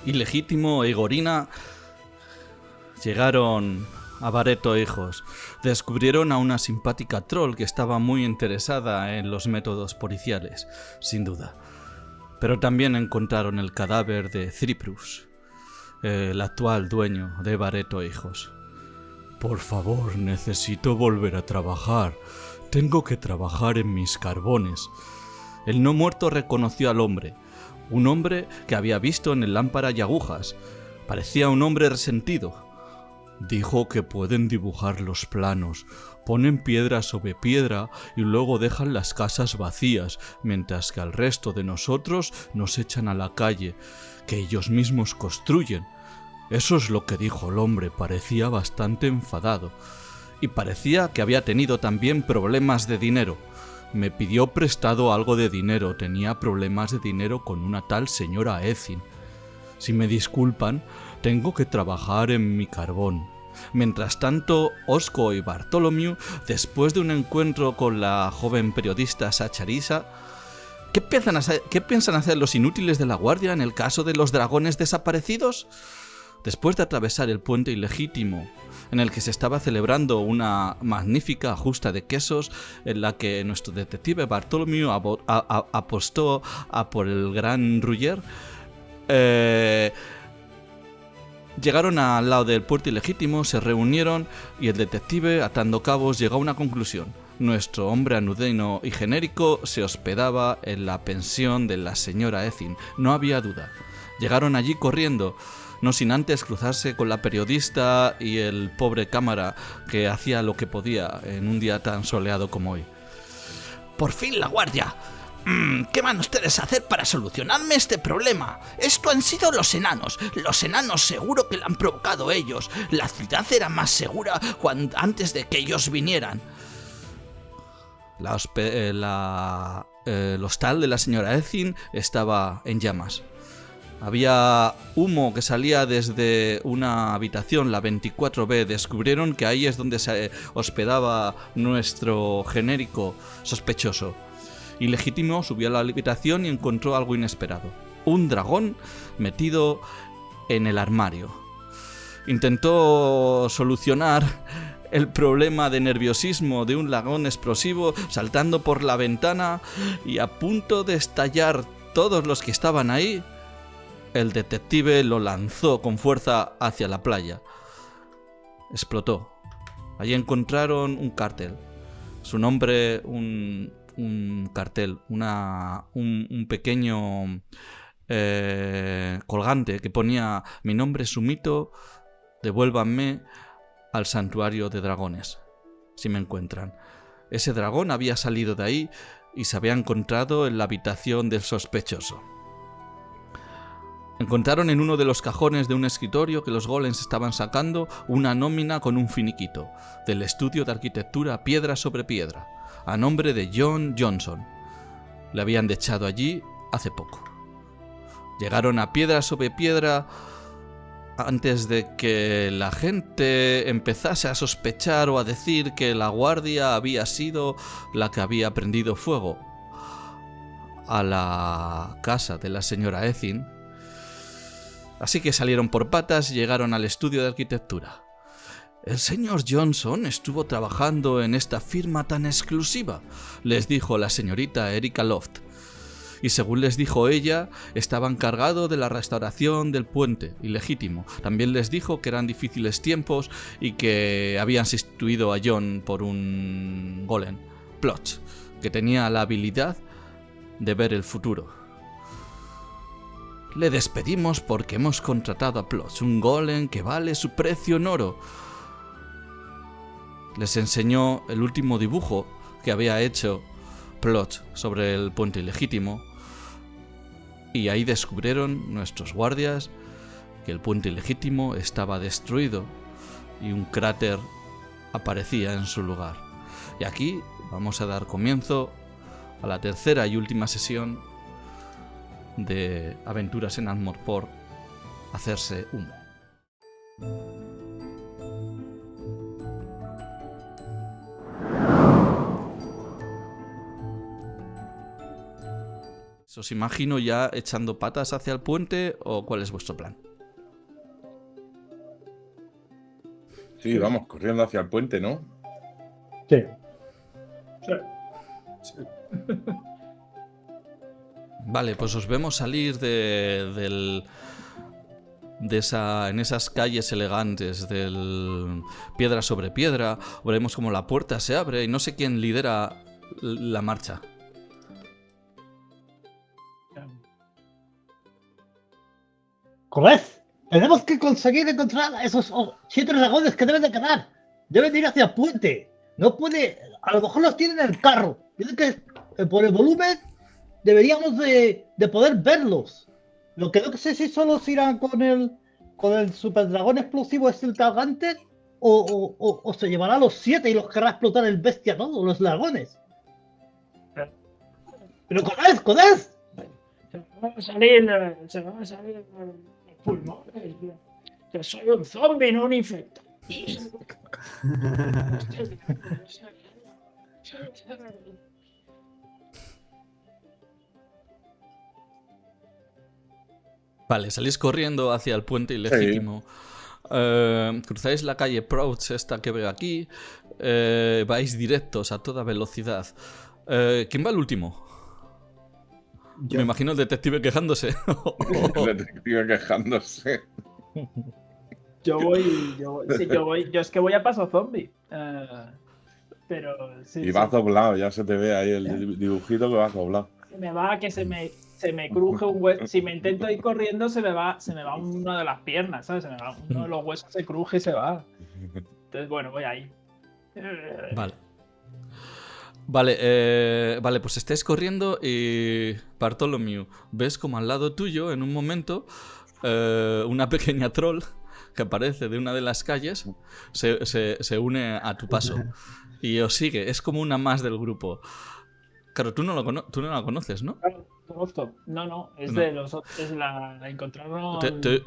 Ilegítimo e Igorina llegaron a Barreto Hijos. Descubrieron a una simpática troll que estaba muy interesada en los métodos policiales, sin duda. Pero también encontraron el cadáver de Thriprus, el actual dueño de Barreto Hijos. Por favor, necesito volver a trabajar. Tengo que trabajar en mis carbones. El no muerto reconoció al hombre. Un hombre que había visto en el lámpara y agujas. Parecía un hombre resentido. Dijo que pueden dibujar los planos, ponen piedra sobre piedra y luego dejan las casas vacías, mientras que al resto de nosotros nos echan a la calle, que ellos mismos construyen. Eso es lo que dijo el hombre, parecía bastante enfadado. Y parecía que había tenido también problemas de dinero. Me pidió prestado algo de dinero, tenía problemas de dinero con una tal señora Ethin. Si me disculpan, tengo que trabajar en mi carbón. Mientras tanto, Osco y Bartholomew, después de un encuentro con la joven periodista Sacharisa, ¿qué piensan hacer los inútiles de la guardia en el caso de los dragones desaparecidos? Después de atravesar el puente ilegítimo, en el que se estaba celebrando una magnífica justa de quesos, en la que nuestro detective Bartholomew apostó a por el gran Ruller, llegaron al lado del puerto ilegítimo, se reunieron y el detective, atando cabos, llegó a una conclusión. Nuestro hombre anudino y genérico se hospedaba en la pensión de la señora Ethin, no había duda. Llegaron allí corriendo, no sin antes cruzarse con la periodista y el pobre cámara que hacía lo que podía en un día tan soleado como hoy. ¡Por fin la guardia! ¿Qué van ustedes a hacer para solucionarme este problema? Esto han sido los enanos. Los enanos seguro que lo han provocado ellos. La ciudad era más segura antes de que ellos vinieran. El hostal de la señora Ethin estaba en llamas. Había humo que salía desde una habitación, la 24B. Descubrieron que ahí es donde se hospedaba nuestro genérico sospechoso. Ilegítimo subió a la habitación y encontró algo inesperado. Un dragón metido en el armario. Intentó solucionar el problema de nerviosismo de un dragón explosivo saltando por la ventana y a punto de estallar todos los que estaban ahí. El detective lo lanzó con fuerza hacia la playa. Explotó. Allí encontraron un cartel. Su nombre, un cartel, un pequeño colgante que ponía: mi nombre es Sumito, devuélvanme al santuario de dragones, si me encuentran. Ese dragón había salido de ahí y se había encontrado en la habitación del sospechoso. Encontraron en uno de los cajones de un escritorio que los golems estaban sacando una nómina con un finiquito del estudio de arquitectura Piedra sobre Piedra, a nombre de John Johnson. Le habían echado allí hace poco. Llegaron a Piedra sobre Piedra antes de que la gente empezase a sospechar o a decir que la guardia había sido la que había prendido fuego a la casa de la señora Ethin. Así que salieron por patas y llegaron al estudio de arquitectura. El señor Johnson estuvo trabajando en esta firma tan exclusiva, les dijo la señorita Erika Loft. Y según les dijo ella, estaba encargado de la restauración del puente ilegítimo. También les dijo que eran difíciles tiempos y que habían sustituido a John por un golem, Plotch, que tenía la habilidad de ver el futuro. Le despedimos porque hemos contratado a Plotch, un golem que vale su precio en oro. Les enseñó el último dibujo que había hecho Plotch sobre el puente ilegítimo. Y ahí descubrieron nuestros guardias que el puente ilegítimo estaba destruido y un cráter aparecía en su lugar. Y aquí vamos a dar comienzo a la tercera y última sesión de Aventuras en Ankh-Morpork, hacerse humo. ¿Os imagino ya echando patas hacia el puente o cuál es vuestro plan? Sí, vamos, corriendo hacia el puente, ¿no? Sí. Vale, pues os vemos salir en esas calles elegantes del piedra sobre piedra. Veremos como la puerta se abre y no sé quién lidera la marcha. ¡Corred! Tenemos que conseguir encontrar a esos 7 dragones que deben de quedar. Deben ir hacia el puente. No puede... A lo mejor los tienen en el carro. Tienen que... Por el volumen deberíamos de poder verlos. Lo que no sé si solo se irán con el super dragón explosivo este el cargante o se llevará a los 7 y los querrá explotar el bestia todo, los dragones. Pero ¡Corred! Se van a salir los pulmones. Que soy un zombie, no un infectado. Vale, salís corriendo hacia el puente ilegítimo. Cruzáis la calle Prouts, esta que veo aquí. Vais directos a toda velocidad. ¿Quién va el último? Yo. Me imagino el detective quejándose. El detective quejándose. Yo es que voy a paso zombie. Pero sí. Y vas doblado, ya se te ve ahí el dibujito que vas doblado. Me va que se me cruje un hueso. Si me intento ir corriendo, se me va una de las piernas, ¿sabes? Uno de los huesos se cruje y se va. Entonces, bueno, voy ahí. Vale, pues estáis corriendo y Bartholomew, ves como al lado tuyo, en un momento, una pequeña troll que aparece de una de las calles se une a tu paso y os sigue. Es como una más del grupo. Claro, tú no la conoces, ¿no? Claro, conozco. No, es No. de los otros. Es la encontraron. Te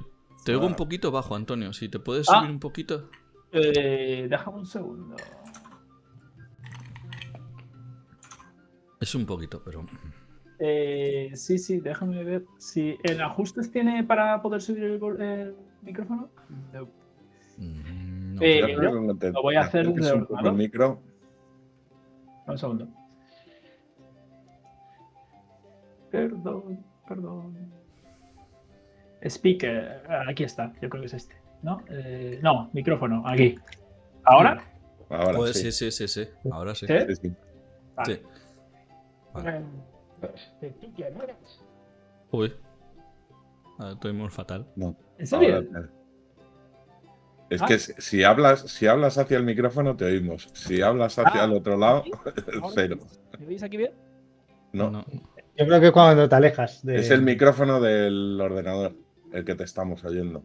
oigo un poquito bajo, Antonio. Si te puedes subir un poquito. Déjame un segundo. Es un poquito, pero... Sí, déjame ver. Si el ajustes tiene para poder subir el micrófono. No. No. Lo voy a hacer desde el un poco el ordenador. micro. Un segundo. Perdón. Speaker, aquí está, yo creo que es este. ¿No? No, micrófono, aquí. ¿Ahora? Ahora Pues sí. sí. Ahora sí. ¿Sí? Sí, sí. Vale. Sí. Vale. ¿Tú quién eres? Uy. Estoy muy fatal. No. ¿En serio? Ahora- Es que si hablas hacia el micrófono te oímos. Si hablas hacia el otro lado, ¿Ahora cero. ¿Me veis aquí bien? No. Yo creo que cuando te alejas de... Es el micrófono del ordenador el que te estamos oyendo.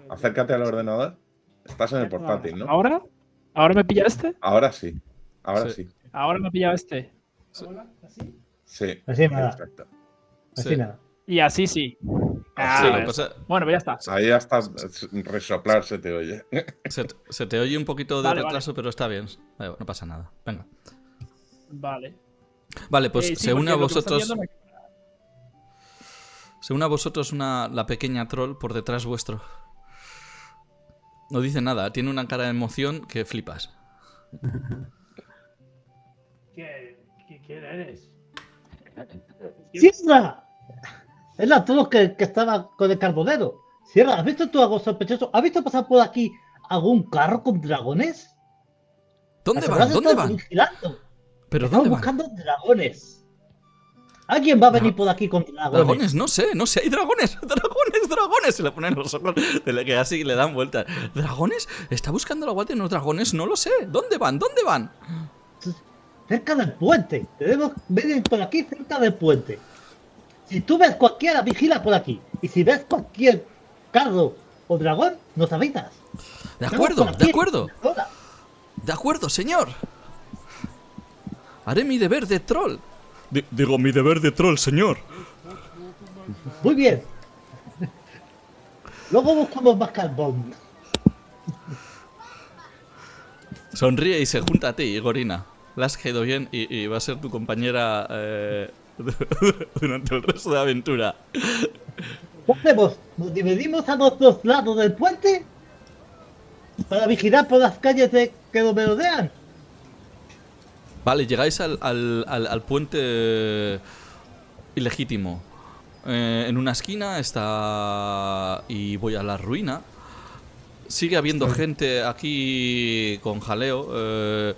Acércate al ordenador. Estás en el portátil, ¿no? ¿Ahora? ¿Ahora me pilla este? Ahora sí. Ahora Sí. sí. Ahora me pilla este. Sí. ¿Ahora? ¿Así? Sí. Así nada. Exacto. Así Sí. nada. Y así sí. Sí, lo vale. que pasa- Bueno, pues ya está. Ahí hasta resoplar se te oye. se te oye un poquito de Vale, retraso, pero está bien. No pasa nada. Venga. Vale. Vale, pues Sí, se une porque a lo que me está vosotros. viendo Se une a vosotros la pequeña troll por detrás vuestro. No dice nada, tiene una cara de emoción que flipas. ¿Quién eres? ¡Sierra! Es la troll que estaba con el carbonero. Sierra, ¿has visto tú algo sospechoso? ¿Has visto pasar por aquí algún carro con dragones? ¿Dónde Las van? habrás ¿Dónde estado van? vigilando. ¿Pero Estamos dónde van? buscando dragones. ¿Alguien va a venir por aquí con dragones? Dragones, no sé, hay dragones, dragones. Se le ponen los ojos, que así le dan vueltas. ¿Dragones? ¿Está buscando la guardia de los dragones? No lo sé. ¿Dónde van? Cerca del puente. Debemos venir por aquí cerca del puente. Si tú ves cualquiera, vigila por aquí. Y si ves cualquier carro o dragón, nos avisas. De Estamos acuerdo, por aquí, de acuerdo. ahora. De acuerdo, señor. Haré mi deber de troll. Digo, mi deber de troll, señor. Muy bien. Luego buscamos más carbón. Sonríe y se junta a ti, Gorina. La has caído bien y va a ser tu compañera durante el resto de la aventura. ¿Qué hacemos? ¿Nos dividimos a los dos lados del puente? ¿Para vigilar por las calles que nos merodean? Vale, llegáis al puente ilegítimo. En una esquina está... Y voy a la ruina. Sigue habiendo gente aquí con jaleo.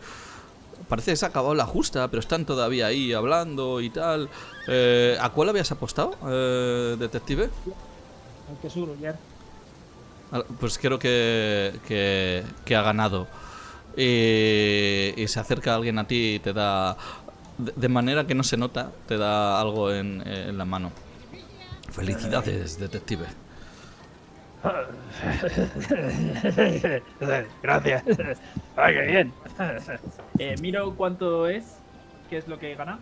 Parece que se ha acabado la justa, pero están todavía ahí hablando y tal. ¿A cuál habías apostado, detective? El que subo ya. Pues creo que ha ganado. Y se acerca alguien a ti y te da... De manera que no se nota, te da algo en la mano. Felicidades, detective. Gracias. Ay, qué bien. Miro cuánto es. ¿Qué es lo que he ganado?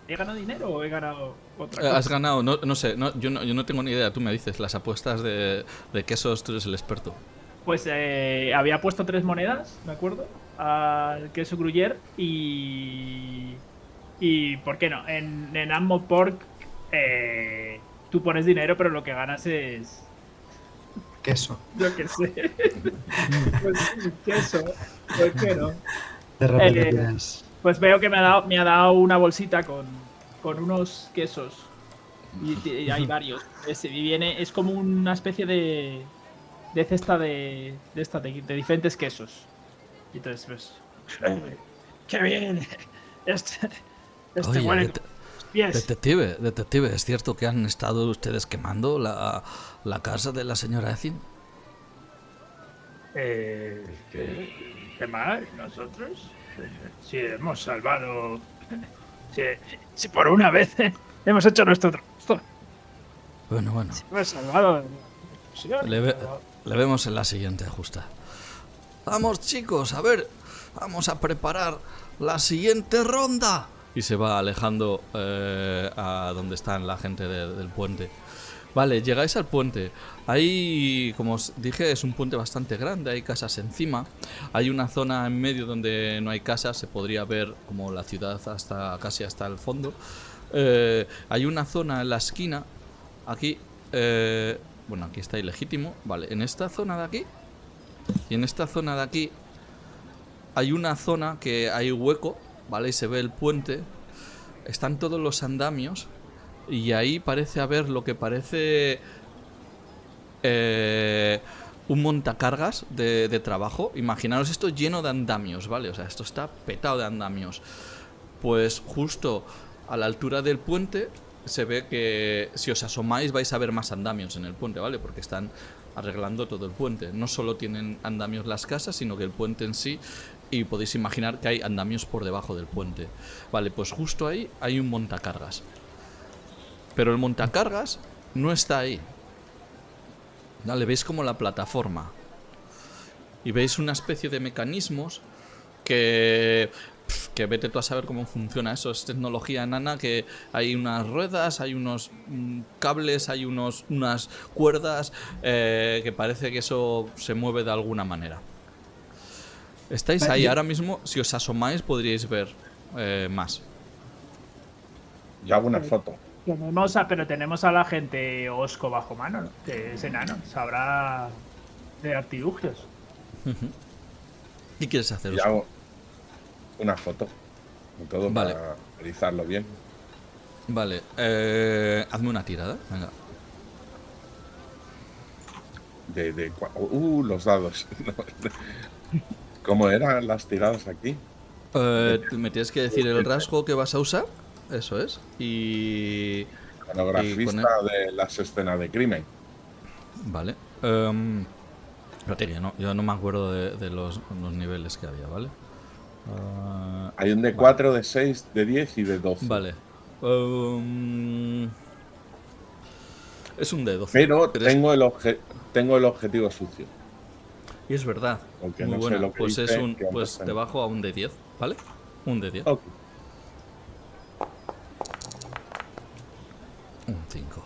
¿He ganado dinero o he ganado otra cosa? Has ganado, no sé, yo no tengo ni idea. Tú me dices, las apuestas de quesos, tú eres el experto. Pues había puesto 3 monedas, me acuerdo, al queso Gruyère y ¿por qué no? En Ammo Pork tú pones dinero, pero lo que ganas es... Queso. Yo qué sé. Pues queso, ¿por qué no? De repente tienes. Pues veo que me ha dado una bolsita con unos quesos. Y hay varios. Es como una especie de cesta de diferentes quesos. Y entonces, pues. ¡Qué bien! Oye, huele pies. detective, ¿es cierto que han estado ustedes quemando la casa de la señora Ethin? ¿Qué mal? ¿Nosotros? Si hemos salvado. Si por una vez hemos hecho nuestro trabajo. Bueno. Hemos salvado. Le vemos en la siguiente justa. Vamos, chicos, a ver. Vamos a preparar la siguiente ronda. Y se va alejando a donde están la gente del puente. Vale, llegáis al puente. Ahí, como os dije, es un puente bastante grande. Hay casas encima. Hay una zona en medio donde no hay casas. Se podría ver como la ciudad casi hasta el fondo. Hay una zona en la esquina. Aquí, bueno, aquí está ilegítimo. Vale, en esta zona de aquí y en esta zona de aquí hay una zona que hay hueco, ¿vale? Y se ve el puente. Están todos los andamios. Y ahí parece haber lo que parece un montacargas de trabajo. Imaginaros esto lleno de andamios, ¿vale? O sea, esto está petado de andamios. Pues justo a la altura del puente se ve que si os asomáis vais a ver más andamios en el puente, ¿vale? Porque están arreglando todo el puente. No solo tienen andamios las casas, sino que el puente en sí. Y podéis imaginar que hay andamios por debajo del puente. Vale, pues justo ahí hay un montacargas. Pero el montacargas no está ahí. Vale, veis como la plataforma. Y veis una especie de mecanismos que vete tú a saber cómo funciona eso. Es tecnología enana, que hay unas ruedas, hay unos cables, hay unas cuerdas, que parece que eso se mueve de alguna manera. Estáis ahí ahora mismo. Si os asomáis podríais ver más. Yo hago una foto. Pero tenemos a la gente Osco bajo mano, ¿no? Que es enano, sabrá de artilugios. ¿Qué quieres hacer? Yo hago una foto. Todo Vale. para realizarlo bien. Vale, hazme una tirada. Venga. Los dados. ¿Cómo eran las tiradas aquí? Me tienes que decir el rasgo que vas a usar. Eso es. Y Iconografista de las escenas de crimen. Vale. Espérate, que yo no me acuerdo de los niveles que había, ¿vale? Hay un de 4, de 6, de 10 y de 12. Vale. Es un de 12. Pero tengo el objetivo sucio. Y es verdad. Aunque Muy no sé buena. lo que Pues dice, es un. que Pues antes te bajo a un de 10, ¿vale? Un de 10. Ok. Un 5.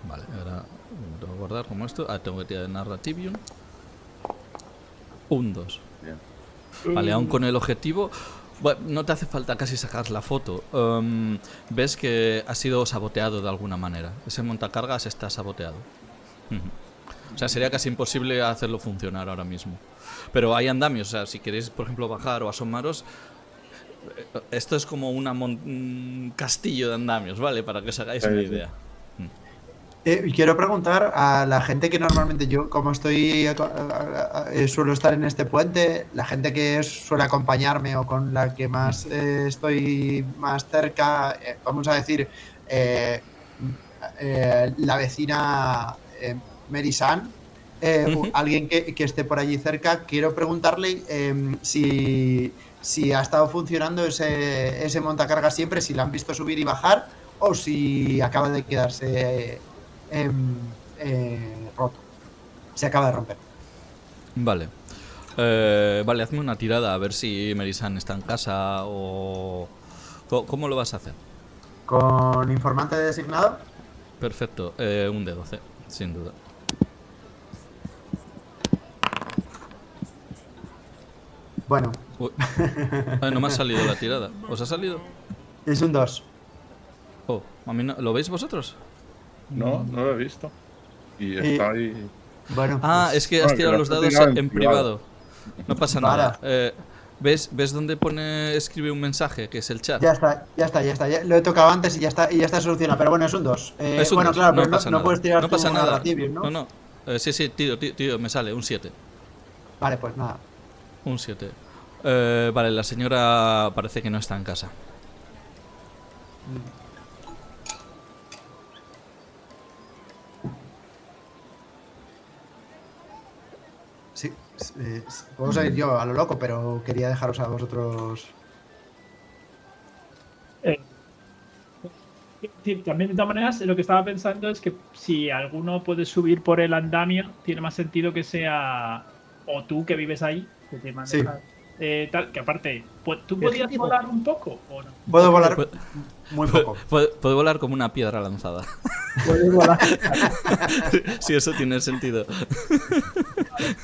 Vale, ahora lo voy a guardar como esto. Ah, tengo que tirar de Narrativium. Un 2. Bien. Vale, aún con el objetivo, Bueno, no te hace falta casi sacar la foto. Ves que ha sido saboteado de alguna manera. Ese montacargas está saboteado. Ujú. O sea, sería casi imposible hacerlo funcionar ahora mismo. Pero hay andamios, o sea, si queréis, por ejemplo, bajar o asomaros, esto es como un castillo de andamios, ¿vale? Para que os hagáis una idea. Quiero preguntar a la gente que normalmente yo, como estoy, suelo estar en este puente, la gente que suele acompañarme o con la que más estoy más cerca, vamos a decir, la vecina Mary San, alguien que esté por allí cerca, quiero preguntarle si ha estado funcionando ese montacargas siempre, si la han visto subir y bajar o si acaba de quedarse roto. Se acaba de romper. Vale. Vale, hazme una tirada a ver si Merisan está en casa o... ¿Cómo lo vas a hacer? ¿Con informante designado? Perfecto, un de 12, sin duda. Bueno. Uy. No me ha salido la tirada. ¿Os ha salido? Es un 2. Oh, a mí no... ¿Lo veis vosotros? No, no lo he visto. Y está ahí. Bueno. Ah, pues, es que has tirado los dados en privado. No pasa nada. ¿Ves dónde pone escribe un mensaje? Que es el chat. Ya está. Ya lo he tocado antes y ya está solucionado. Pero bueno, es un 2. Es un bueno, 2. claro, No pero pasa no nada. puedes tirar No pasa tu nada. narrativo, ¿no? No. Sí, tío, me sale un 7. Vale, pues nada. Un 7. Vale, la señora parece que no está en casa. Sí, puedo seguir yo a lo loco, pero quería dejaros a vosotros. También, de todas maneras, lo que estaba pensando es que si alguno puede subir por el andamio, tiene más sentido que sea o tú que vives ahí, que te manejas. Tal, que aparte, ¿tú podías volar un poco o no? Puedo volar muy poco. Puede volar como una piedra lanzada. Puedes volar. Sí, eso tiene sentido.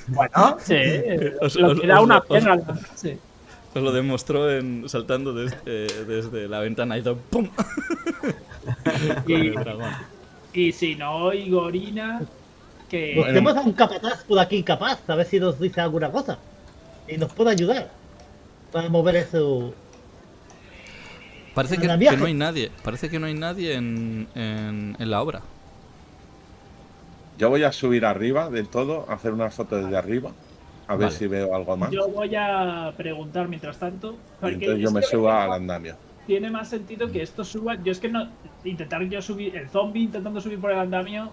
Bueno, sí. Lo que da una piedra. Sí. Os lo demostró saltando desde la ventana y todo ¡pum! Y si no, Igorina, que... Busquemos a un capataz por aquí capaz, a ver si nos dice alguna cosa. Y nos puede ayudar para mover eso. Parece que no hay nadie. Parece que no hay nadie en la obra. Yo voy a subir arriba del todo, a hacer una foto desde arriba, a ver si veo algo más. Yo voy a preguntar mientras tanto. Entonces yo me subo al andamio. Tiene más sentido que esto suba. Yo es que no. Intentar yo subir. El zombie intentando subir por el andamio.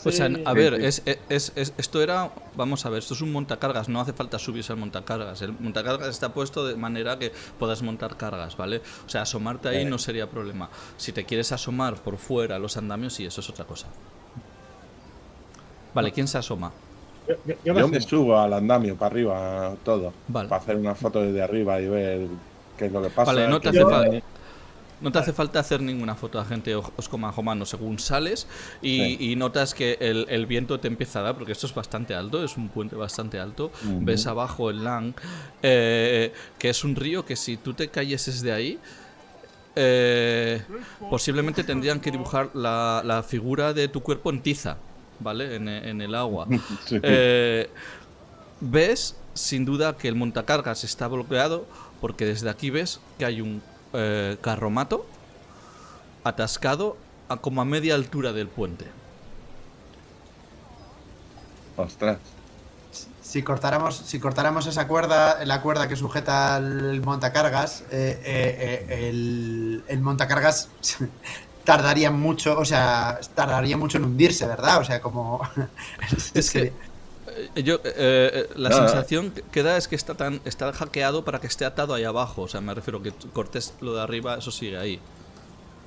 O sea, a ver, esto era. Vamos a ver, esto es un montacargas, no hace falta subirse al montacargas. El montacargas está puesto de manera que puedas montar cargas, ¿vale? O sea, asomarte ahí no sería problema. Si te quieres asomar por fuera a los andamios, sí, eso es otra cosa. Vale, ¿quién se asoma? Yo me subo al andamio para arriba, todo. Vale. Para hacer una foto desde arriba y ver qué es lo que pasa. Vale, no te hace falta hacer ninguna foto a gente os coma mano según sales y notas que el viento te empieza a dar, porque esto es bastante alto, es un puente bastante alto. Ves abajo el Lang, que es un río que si tú te cayeses de ahí, posiblemente tendrían que dibujar la figura de tu cuerpo en tiza, ¿vale? En el agua. Sí. Ves sin duda que el montacargas está bloqueado porque desde aquí ves que hay un carromato atascado como a media altura del puente. Ostras. Si cortáramos esa cuerda, la cuerda que sujeta el montacargas, el montacargas tardaría mucho en hundirse, ¿verdad? O sea, como... Es que la sensación que da es que está hackeado para que esté atado ahí abajo. O sea, me refiero que cortes lo de arriba, eso sigue ahí.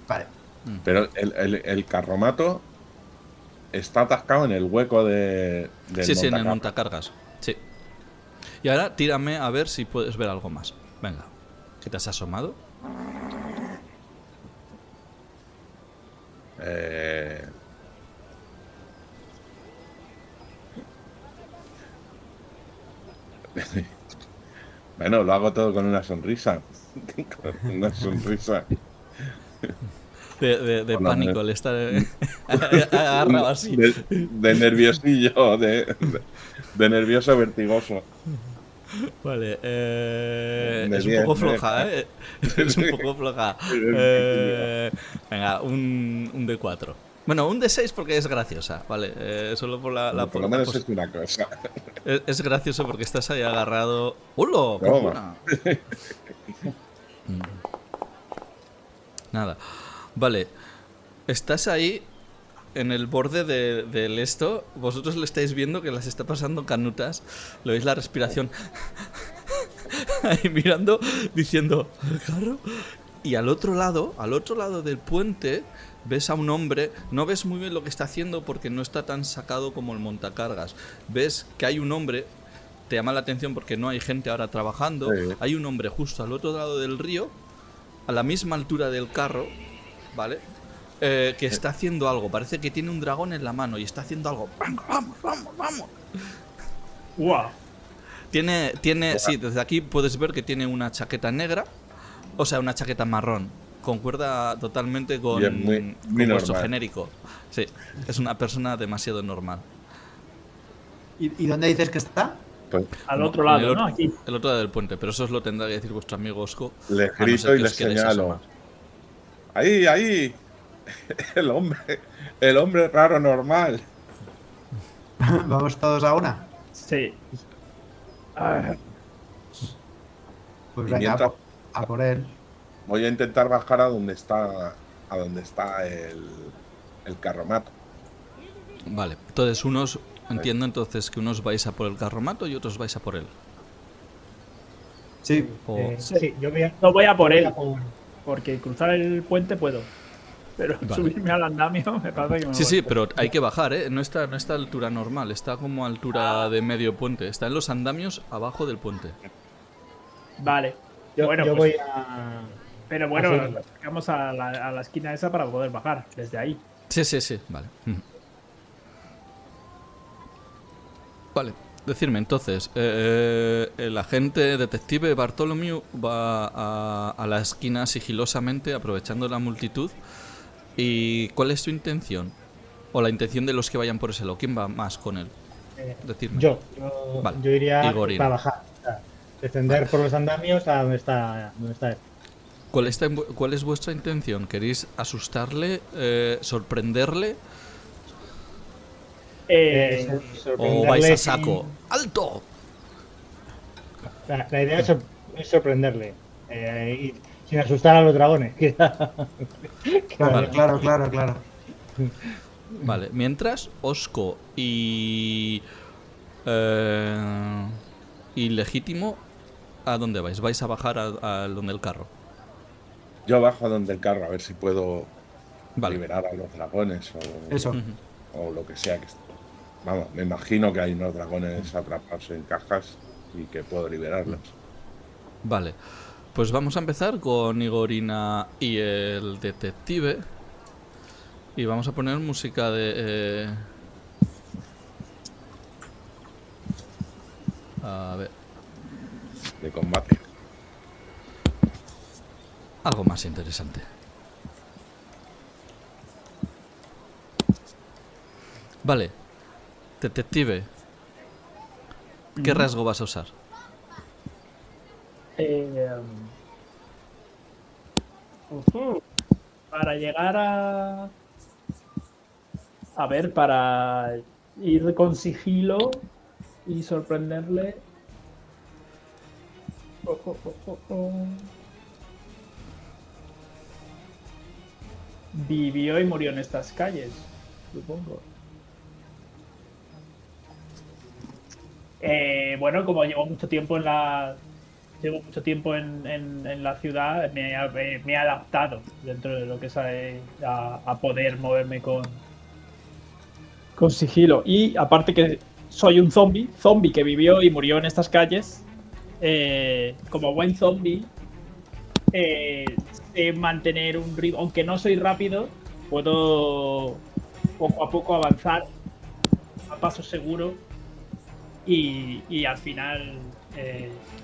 Vale. Pero el carromato está atascado en el hueco del Sí, en el montacargas. Sí. Y ahora tírame a ver si puedes ver algo más. Venga. ¿Qué te has asomado? Bueno, lo hago todo con una sonrisa. Con una sonrisa. De Hola, pánico, le está agarrado así. De nerviosillo, de nervioso vertigoso. Vale, De es un 10, poco de floja, 10. ¿eh? Es un poco floja. Venga, un D4. Bueno, un D6 porque es graciosa, ¿vale? Solo por Por lo menos es una cosa. Es gracioso porque estás ahí agarrado. ¡Hola! Toma. Nada. Vale. Estás ahí en el borde del esto. Vosotros le estáis viendo que las está pasando canutas. Le veis la respiración. Ahí mirando, diciendo, ¿el carro? Y al otro lado del puente, ves a un hombre. No ves muy bien lo que está haciendo porque no está tan sacado como el montacargas. Ves que hay un hombre. Te llama la atención porque no hay gente ahora trabajando. Sí. Hay un hombre justo al otro lado del río, a la misma altura del carro, ¿vale? Que está haciendo algo. Parece que tiene un dragón en la mano y está haciendo algo. ¡Vamos! ¡Guau! Tiene, sí, desde aquí puedes ver que tiene una chaqueta negra, o sea, una chaqueta marrón. Concuerda totalmente con, Y es muy con vuestro normal. genérico. Sí, es una persona demasiado normal. ¿Y dónde dices que está? Pues Al otro En el lado, ¿no? Aquí. El otro lado del puente, pero eso os lo tendrá que decir vuestro amigo Osco. le a no grito ser y que le os queráis señalo. asomar. Ahí. El hombre raro normal. Vamos todos a una. Sí. Ah, Pues Y venga, mientras- a por él. Voy a intentar bajar a donde está el carromato. Vale, entonces entiendo entonces que unos vais a por el carromato y otros vais a por él. Sí. O- Sí, yo voy a, No voy a por voy él, a por- porque cruzar el puente puedo. Pero Vale. subirme al andamio me parece que me Sí, voy. sí, pero hay que bajar, ¿eh? No está a altura normal, está como a altura de medio puente. Está en los andamios abajo del puente. Vale. Yo, bueno, yo pues, voy a. pero bueno, a seguirlo. vamos a la esquina esa para poder bajar desde ahí. Sí, vale. Vale, decirme entonces, el agente detective Bartholomew va a la esquina sigilosamente, aprovechando la multitud. ¿Y cuál es tu intención? O la intención de los que vayan por ese lado. ¿Quién va más con él? Decidme. Yo Vale. iría Igorina. para bajar. O sea, descender por los andamios a donde está él. ¿Cuál es vuestra intención? ¿Queréis asustarle, sorprenderle o Sorprenderle vais a sin- saco? ¡Alto! La idea es sorprenderle. Y sin asustar a los dragones. Claro, claro. Vale, mientras Osco y Legítimo, ¿a dónde vais? ¿Vais a bajar a donde el carro? Yo bajo a donde el carro a ver si puedo Vale. liberar a los dragones Eso. o lo que sea. Vamos, me imagino que hay unos dragones atrapados en cajas y que puedo liberarlos. Vale, pues vamos a empezar con Igorina y el detective. Y vamos a poner música de... a ver, De combate. algo más interesante. Vale, detective, ¿qué rasgo vas a usar? Para llegar a ver, para ir con sigilo y sorprenderle. Vivió y murió en estas calles, supongo. Bueno, como llevo mucho tiempo en la ciudad, me he adaptado dentro de lo que es a poder moverme con sigilo. Y aparte que soy un zombie que vivió y murió en estas calles, como buen zombie, sé mantener un ritmo. Aunque no soy rápido, puedo poco a poco avanzar a paso seguro y al final...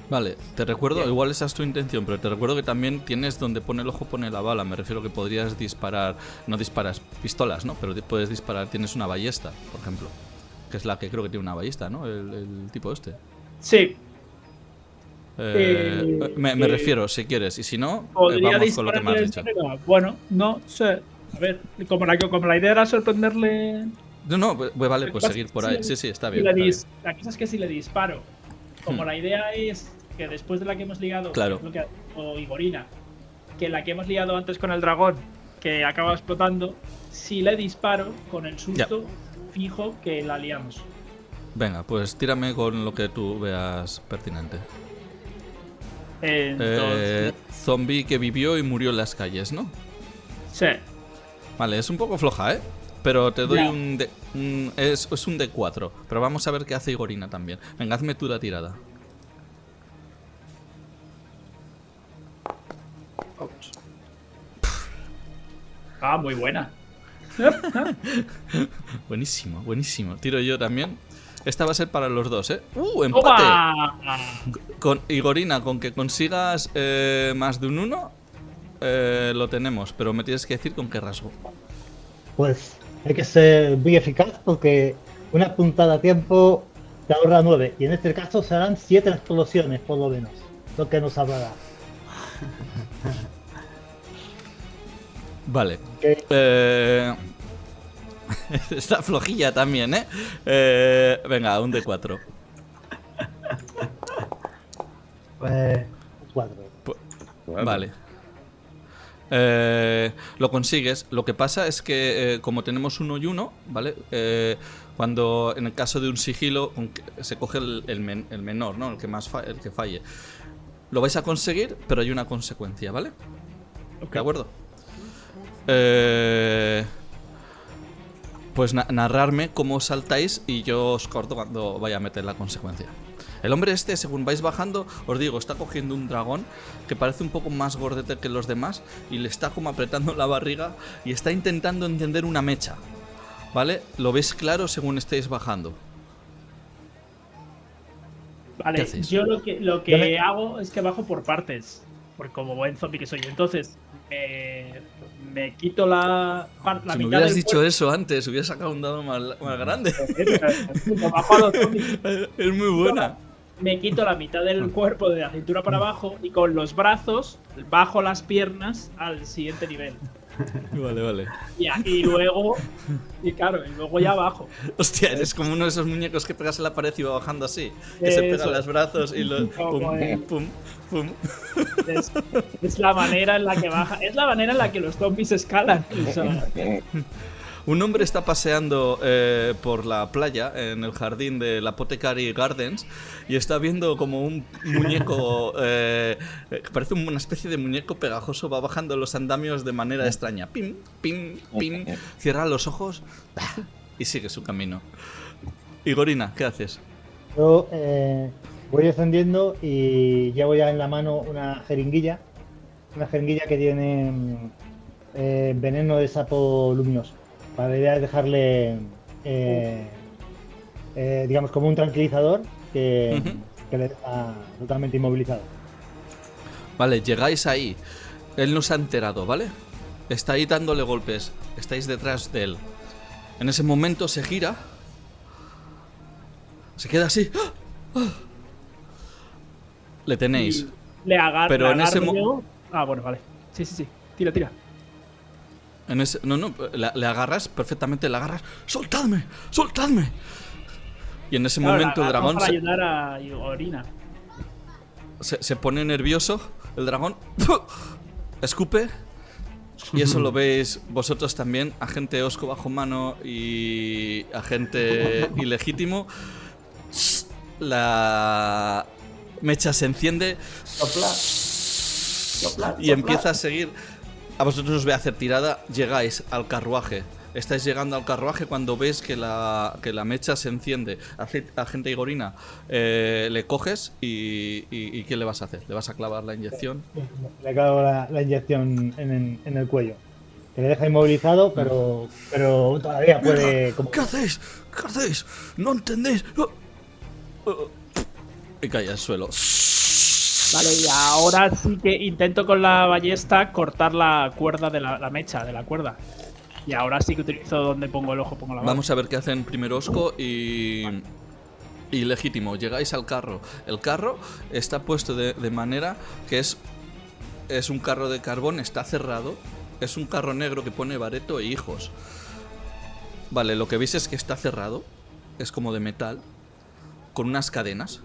Vale, te recuerdo, Bien. igual esa es tu intención, pero te recuerdo que también tienes donde pone el ojo, pone la bala. Me refiero que podrías disparar, no disparas pistolas, ¿no? Pero puedes disparar, tienes una ballesta, por ejemplo. Que es la que creo que tiene una ballesta, ¿no? El tipo este. Sí, Me refiero, si quieres, y si no, podría vamos con lo que me has dispararle dicho. de manera- Bueno, no sé. A ver, como la idea era sorprenderle... No, vale, pues Lo que seguir pasa por es ahí. que Sí, está si bien. le Está bien. La cosa es que si le disparo, como la idea es que después de la que hemos liado, Claro. que es lo que o Igorina, que la que hemos liado antes con el dragón, que acaba explotando, si le disparo con el susto, fijo que la liamos. Venga, pues tírame con lo que tú veas pertinente. Entonces, Zombie que vivió y murió en las calles, ¿no? sí. Vale, es un poco floja, ¿eh? Pero te doy Ya. es un D4. Pero vamos a ver qué hace Igorina también. Venga, hazme tú la tirada. Ah, muy buena. Buenísimo, buenísimo. Tiro yo también. Esta va a ser para los dos, ¿eh? ¡Empate! ¡Toma! Con Igorina, con que consigas más de un 1, lo tenemos. Pero me tienes que decir con qué rasgo. Pues hay que ser muy eficaz porque una puntada a tiempo te ahorra 9. Y en este caso serán 7 explosiones, por lo menos. Lo que nos hablará. Vale. Que Está flojilla también, ¿eh? Venga, un D4. pues 4. Bueno, Vale. Lo consigues. Lo que pasa es que como tenemos uno y uno, ¿vale? Cuando en el caso de un sigilo se coge el menor, ¿no? El que más el que falle. Lo vais a conseguir, pero hay una consecuencia, ¿vale? ¿De acuerdo? Pues narrarme cómo saltáis y yo os corto cuando vaya a meter la consecuencia. El hombre este, según vais bajando, os digo, está cogiendo un dragón que parece un poco más gordete que los demás y le está como apretando la barriga y está intentando encender una mecha. ¿Vale? Lo veis claro según estéis bajando. Vale, ¿Qué hacéis? yo lo que Dale. hago es que bajo por partes. Porque como buen zombie que soy, entonces me quito la Si me mitad hubieras del dicho eso antes, hubiera sacado un dado más grande. cuerpo. Bajo a los zombies. Es muy buena. Me quito la mitad del cuerpo de la cintura para abajo y con los brazos bajo las piernas al siguiente nivel. Vale. Y luego, y luego ya bajo. Hostia, eres como uno de esos muñecos que pegas en la pared y va bajando así. Que se Eso. pegan los brazos y los. Como Pum, es. pum, pum. Es la manera en la que baja. Es la manera en la que los zombies escalan. O sea, Un hombre está paseando por la playa en el jardín del Apothecary Gardens y está viendo como un muñeco, que parece una especie de muñeco pegajoso, va bajando los andamios de manera extraña. Pim, pim, pim. Cierra los ojos y sigue su camino. Igorina, ¿qué haces? Yo voy descendiendo y llevo ya en la mano una jeringuilla. Una jeringuilla que tiene veneno de sapo luminoso. La idea es dejarle, digamos, como un tranquilizador que le deja totalmente inmovilizado. Vale, llegáis ahí. Él no se ha enterado, ¿vale? Está ahí dándole golpes. Estáis detrás de él. En ese momento se gira. Se queda así. Le tenéis. le agarro. Pero en ese Ah, bueno, vale. Sí. Tira. No, le agarras perfectamente, le agarras. ¡Soltadme! ¡Soltadme! Y en ese momento el dragón para ayudar a Igorina. se pone nervioso. El dragón escupe. Y eso lo veis vosotros también, agente Osco bajo mano y agente ilegítimo. La mecha se enciende y empieza a seguir. A vosotros os voy a hacer tirada. Llegáis al carruaje. Estáis llegando al carruaje cuando veis que la mecha se enciende. Agente Igorina, le coges y ¿qué le vas a hacer? ¿Le vas a clavar la inyección? Le clavo la inyección en el cuello. Que le deja inmovilizado, pero todavía puede... como- ¿Qué hacéis? ¿Qué hacéis? ¿No entendéis? Y cae al suelo. Vale, y ahora sí que intento con la ballesta cortar la cuerda de la mecha de la cuerda. Y ahora sí que utilizo donde pongo el ojo, pongo la bala. Vamos a ver qué hacen primero Osco y Legítimo. Llegáis al carro. El carro está puesto de manera que es un carro de carbón, está cerrado. Es un carro negro que pone Bareto e hijos. Vale, lo que veis es que está cerrado. Es como de metal, con unas cadenas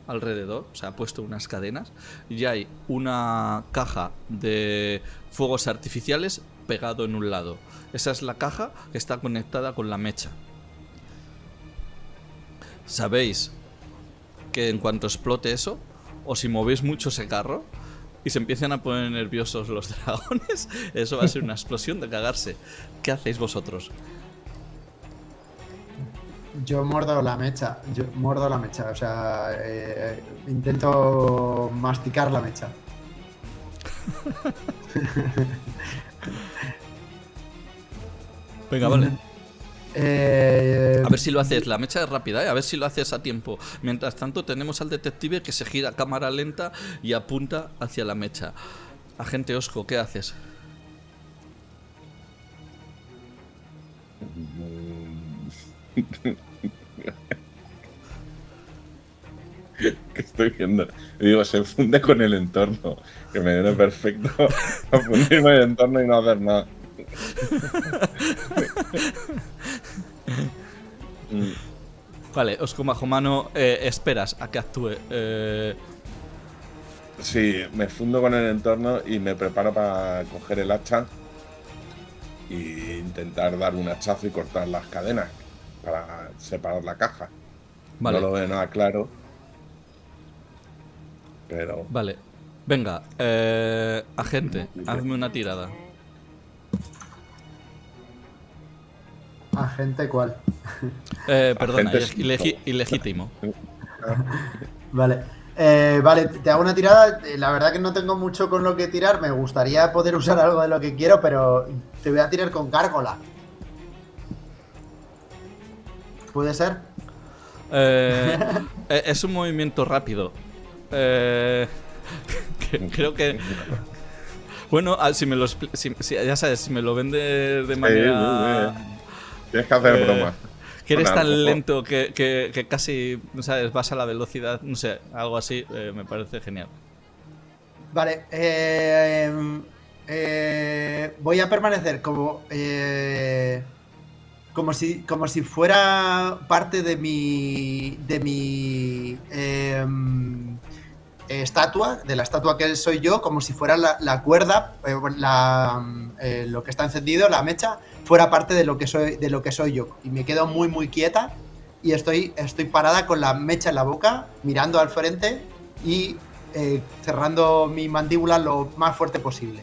alrededor, o sea, ha puesto unas cadenas y hay una caja de fuegos artificiales pegado en un lado. Esa es la caja que está conectada con la mecha. Sabéis que en cuanto explote eso, o si movéis mucho ese carro y se empiezan a poner nerviosos los dragones, eso va a ser una explosión de cagarse. ¿Qué hacéis vosotros? Yo muerdo la mecha, o sea, intento masticar la mecha. Venga, vale. Eh, A ver si lo haces, la mecha es rápida, a ver si lo haces a tiempo. Mientras tanto tenemos al detective que se gira a cámara lenta y apunta hacia la mecha. Agente Osco, ¿qué haces? Que estoy viendo. Y digo, se funde con el entorno. Que me viene perfecto a fundirme el entorno y no hacer nada. Vale, Osco Majomano, esperas a que actúe. Sí, me fundo con el entorno y me preparo para coger el hacha e intentar dar un hachazo y cortar las cadenas para separar la caja. Vale. No lo veo nada claro. Pero Vale. Venga, agente, hazme una tirada. ¿Agente cuál? Perdona, Agente ilegítimo. Vale. Vale, te hago una tirada. La verdad que no tengo mucho con lo que tirar. Me gustaría poder usar algo de lo que quiero, pero te voy a tirar con gárgola. ¿Puede ser? Es un movimiento rápido. Creo que... Bueno, si me lo ya sabes, si me lo vende de manera... tienes que hacer bromas. Que eres Bueno, tan tampoco. lento que casi, ¿sabes? Vas a la velocidad, no sé, algo así, me parece genial. Vale. Voy a permanecer como si fuera parte de mi estatua, de la estatua que soy yo, como si fuera la cuerda, lo que está encendido, la mecha, fuera parte de lo que soy yo. Y me quedo muy muy quieta y estoy parada con la mecha en la boca, mirando al frente y cerrando mi mandíbula lo más fuerte posible.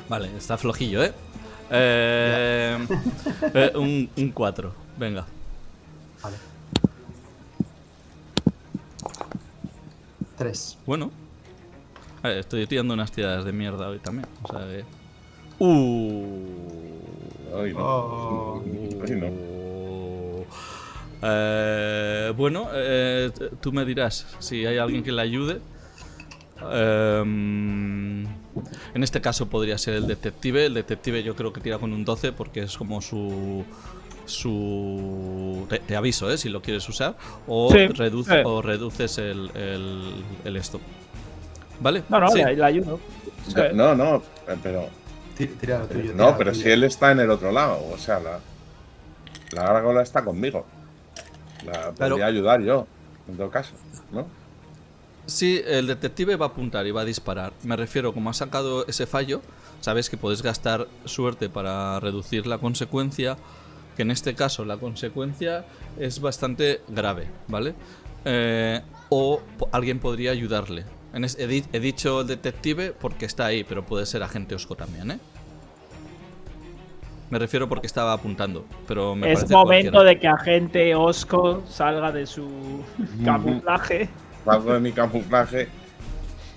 Vale, está flojillo, ¿eh? Un 4, venga. Vale. 3. Bueno. A ver, estoy tirando unas tiradas de mierda hoy también. O sea que... Ay, no. Oh. Ay, no. Bueno, tú me dirás si hay alguien que le ayude. En este caso podría ser el detective. El detective yo creo que tira con un 12 porque es como su te aviso, si lo quieres usar. O, Sí, o reduces el esto. ¿Vale? No, Sí. le ayudo. Sí. No, pero. Tira lo tuyo. No, pero si él está en el otro lado. O sea, la gárgola está conmigo. La podría ayudar yo, en todo caso, ¿no? Sí, el detective va a apuntar y va a disparar. Me refiero, como ha sacado ese fallo, sabes que podéis gastar suerte para reducir la consecuencia, que en este caso la consecuencia es bastante grave, ¿vale? O alguien podría ayudarle. He dicho el detective porque está ahí, pero puede ser agente Osco también, ¿eh? Me refiero porque estaba apuntando, pero me Es parece momento cualquiera. de que agente Osco salga de su camuflaje. Salgo de mi camuflaje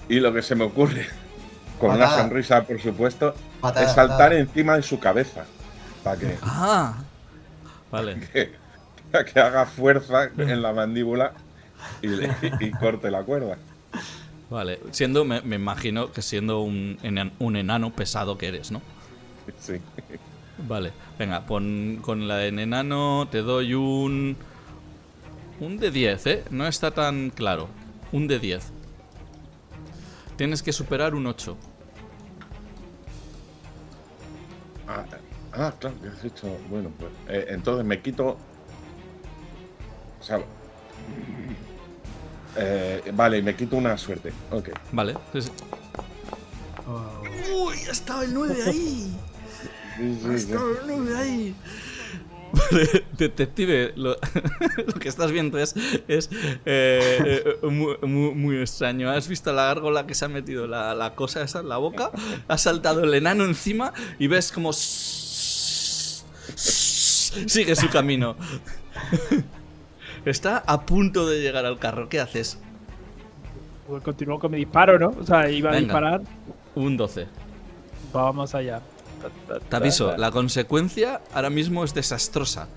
y lo que se me ocurre, con una Patada. sonrisa por supuesto, Patada, es saltar patada. encima de su cabeza. Para que, Ah, vale. que haga fuerza en la mandíbula y corte la cuerda. Vale, me imagino que siendo un enano pesado que eres, ¿no? Sí. Vale, venga, con la de enano te doy un de 10, ¿eh? No está tan claro. Un de 10. Tienes que superar un 8. Claro, que has hecho. Bueno, pues. Entonces me quito. O sea. Vale, me quito una suerte. Ok. Vale. Sí. ¡Uy! Ha estado el 9 ahí. Ha estado el 9 ahí. Vale, detective, lo que estás viendo es muy extraño. ¿Has visto la gárgola que se ha metido la cosa esa en la boca? Ha saltado el enano encima y ves como sigue su camino. Está a punto de llegar al carro. ¿Qué haces? Pues continúo con mi disparo, ¿no? O sea, iba a disparar. Un 12. Vamos allá. Te aviso, la consecuencia ahora mismo es desastrosa.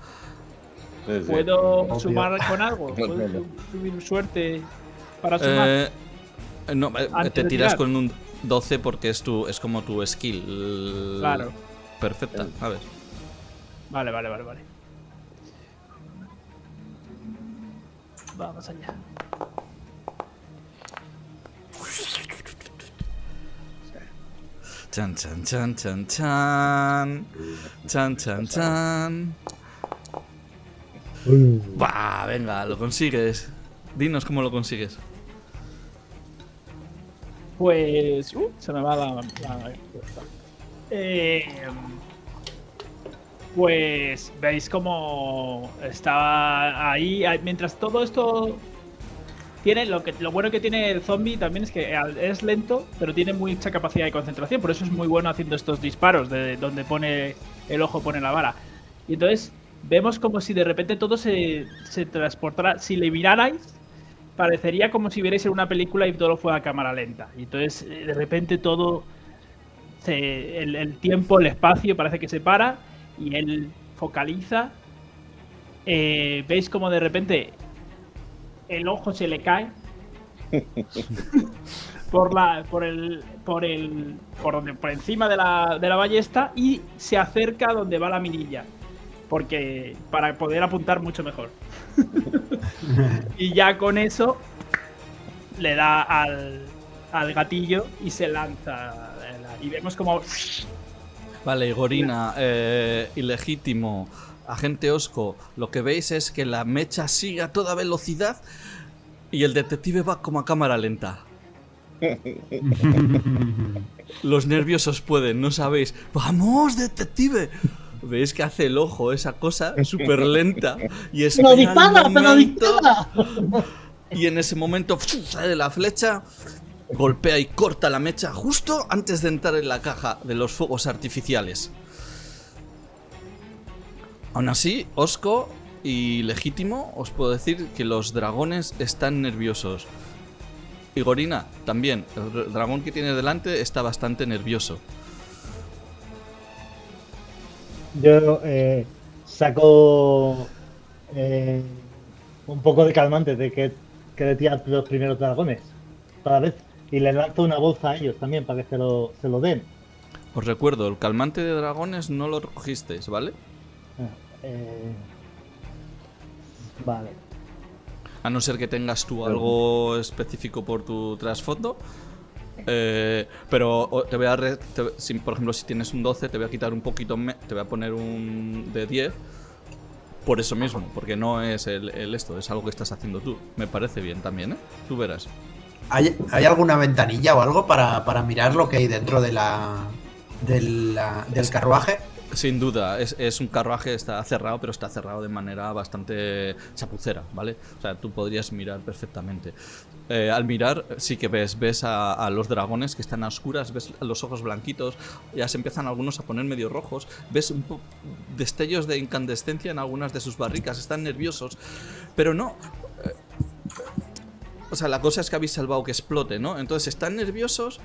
Sí. ¿Puedo sumar con algo? ¿Puedo subir suerte para sumar? No, Antes te de tiras tirar. con un 12 porque es como tu skill. Claro. Perfecta, a ver. Vale. Vamos allá. Chan, chan, chan, chan, chan. Chan, chan, chan. Va, venga, lo consigues. Dinos cómo lo consigues. Pues. Se me va la pues veis como está ahí. Mientras todo esto tiene lo bueno que tiene el zombie también es que es lento, pero tiene mucha capacidad de concentración. Por eso es muy bueno haciendo estos disparos de donde pone el ojo, pone la vara. Y entonces vemos como si de repente todo se transportara. Si le mirarais, parecería como si vierais en una película y todo fuera a cámara lenta. Y entonces de repente todo el tiempo, el espacio parece que se para y él focaliza. Veis como de repente el ojo se le cae por encima de la ballesta y se acerca donde va la mirilla, porque para poder apuntar mucho mejor. Y ya con eso le da al gatillo y se lanza. Y vemos como Vale, Gorina, ilegítimo, agente Osco, lo que veis es que la mecha sigue a toda velocidad y el detective va como a cámara lenta. Los nerviosos pueden, no sabéis. ¡Vamos, detective! Veis que hace el ojo esa cosa súper lenta y espera ¡Pero dispara, el pero momento, dispara! y en ese momento sale la flecha, golpea y corta la mecha justo antes de entrar en la caja de los fuegos artificiales. Aún así, Osco y Legítimo, os puedo decir que los dragones están nerviosos. Y Gorina también, el dragón que tiene delante está bastante nervioso. Yo saco un poco de calmante de que le tiran los primeros dragones cada vez y le lanzo una bolsa a ellos también para que se lo den. Os recuerdo, el calmante de dragones no lo recogisteis, ¿vale? Vale. A no ser que tengas tú algo específico por tu trasfondo. Pero te voy a... por ejemplo, si tienes un 12, te voy a quitar un poquito... te voy a poner un de 10. Por eso mismo, porque no es el esto, es algo que estás haciendo tú. Me parece bien también, ¿eh? Tú verás. ¿Hay alguna ventanilla o algo para mirar lo que hay dentro del carruaje? Sin duda, es un carruaje, está cerrado, pero está cerrado de manera bastante chapucera, ¿vale? O sea, tú podrías mirar perfectamente. Al mirar, sí que ves a los dragones que están a oscuras, ves los ojos blanquitos, ya se empiezan algunos a poner medio rojos, ves destellos de incandescencia en algunas de sus barricas, están nerviosos, pero no... o sea, la cosa es que habéis salvado que explote, ¿no? Entonces están nerviosos,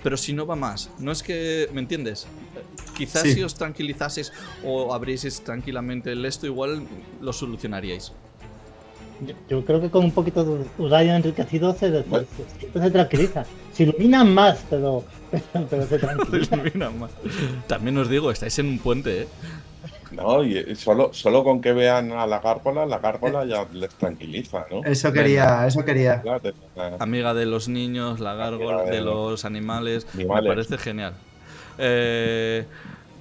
pero si no va más. No es que... ¿Me entiendes? quizás Sí. si os tranquilizaseis o abrieseis tranquilamente el esto, igual lo solucionaríais. Yo creo que con un poquito de uranio enriquecido siempre se tranquiliza. Se iluminan más, pero se tranquiliza. Mira, también os digo, estáis en un puente, ¿eh? No, y solo con que vean a la gárgola ya les tranquiliza, ¿no? Eso quería. Claro, Amiga de los niños, la gárgola, de los animales. Me Animales. parece genial.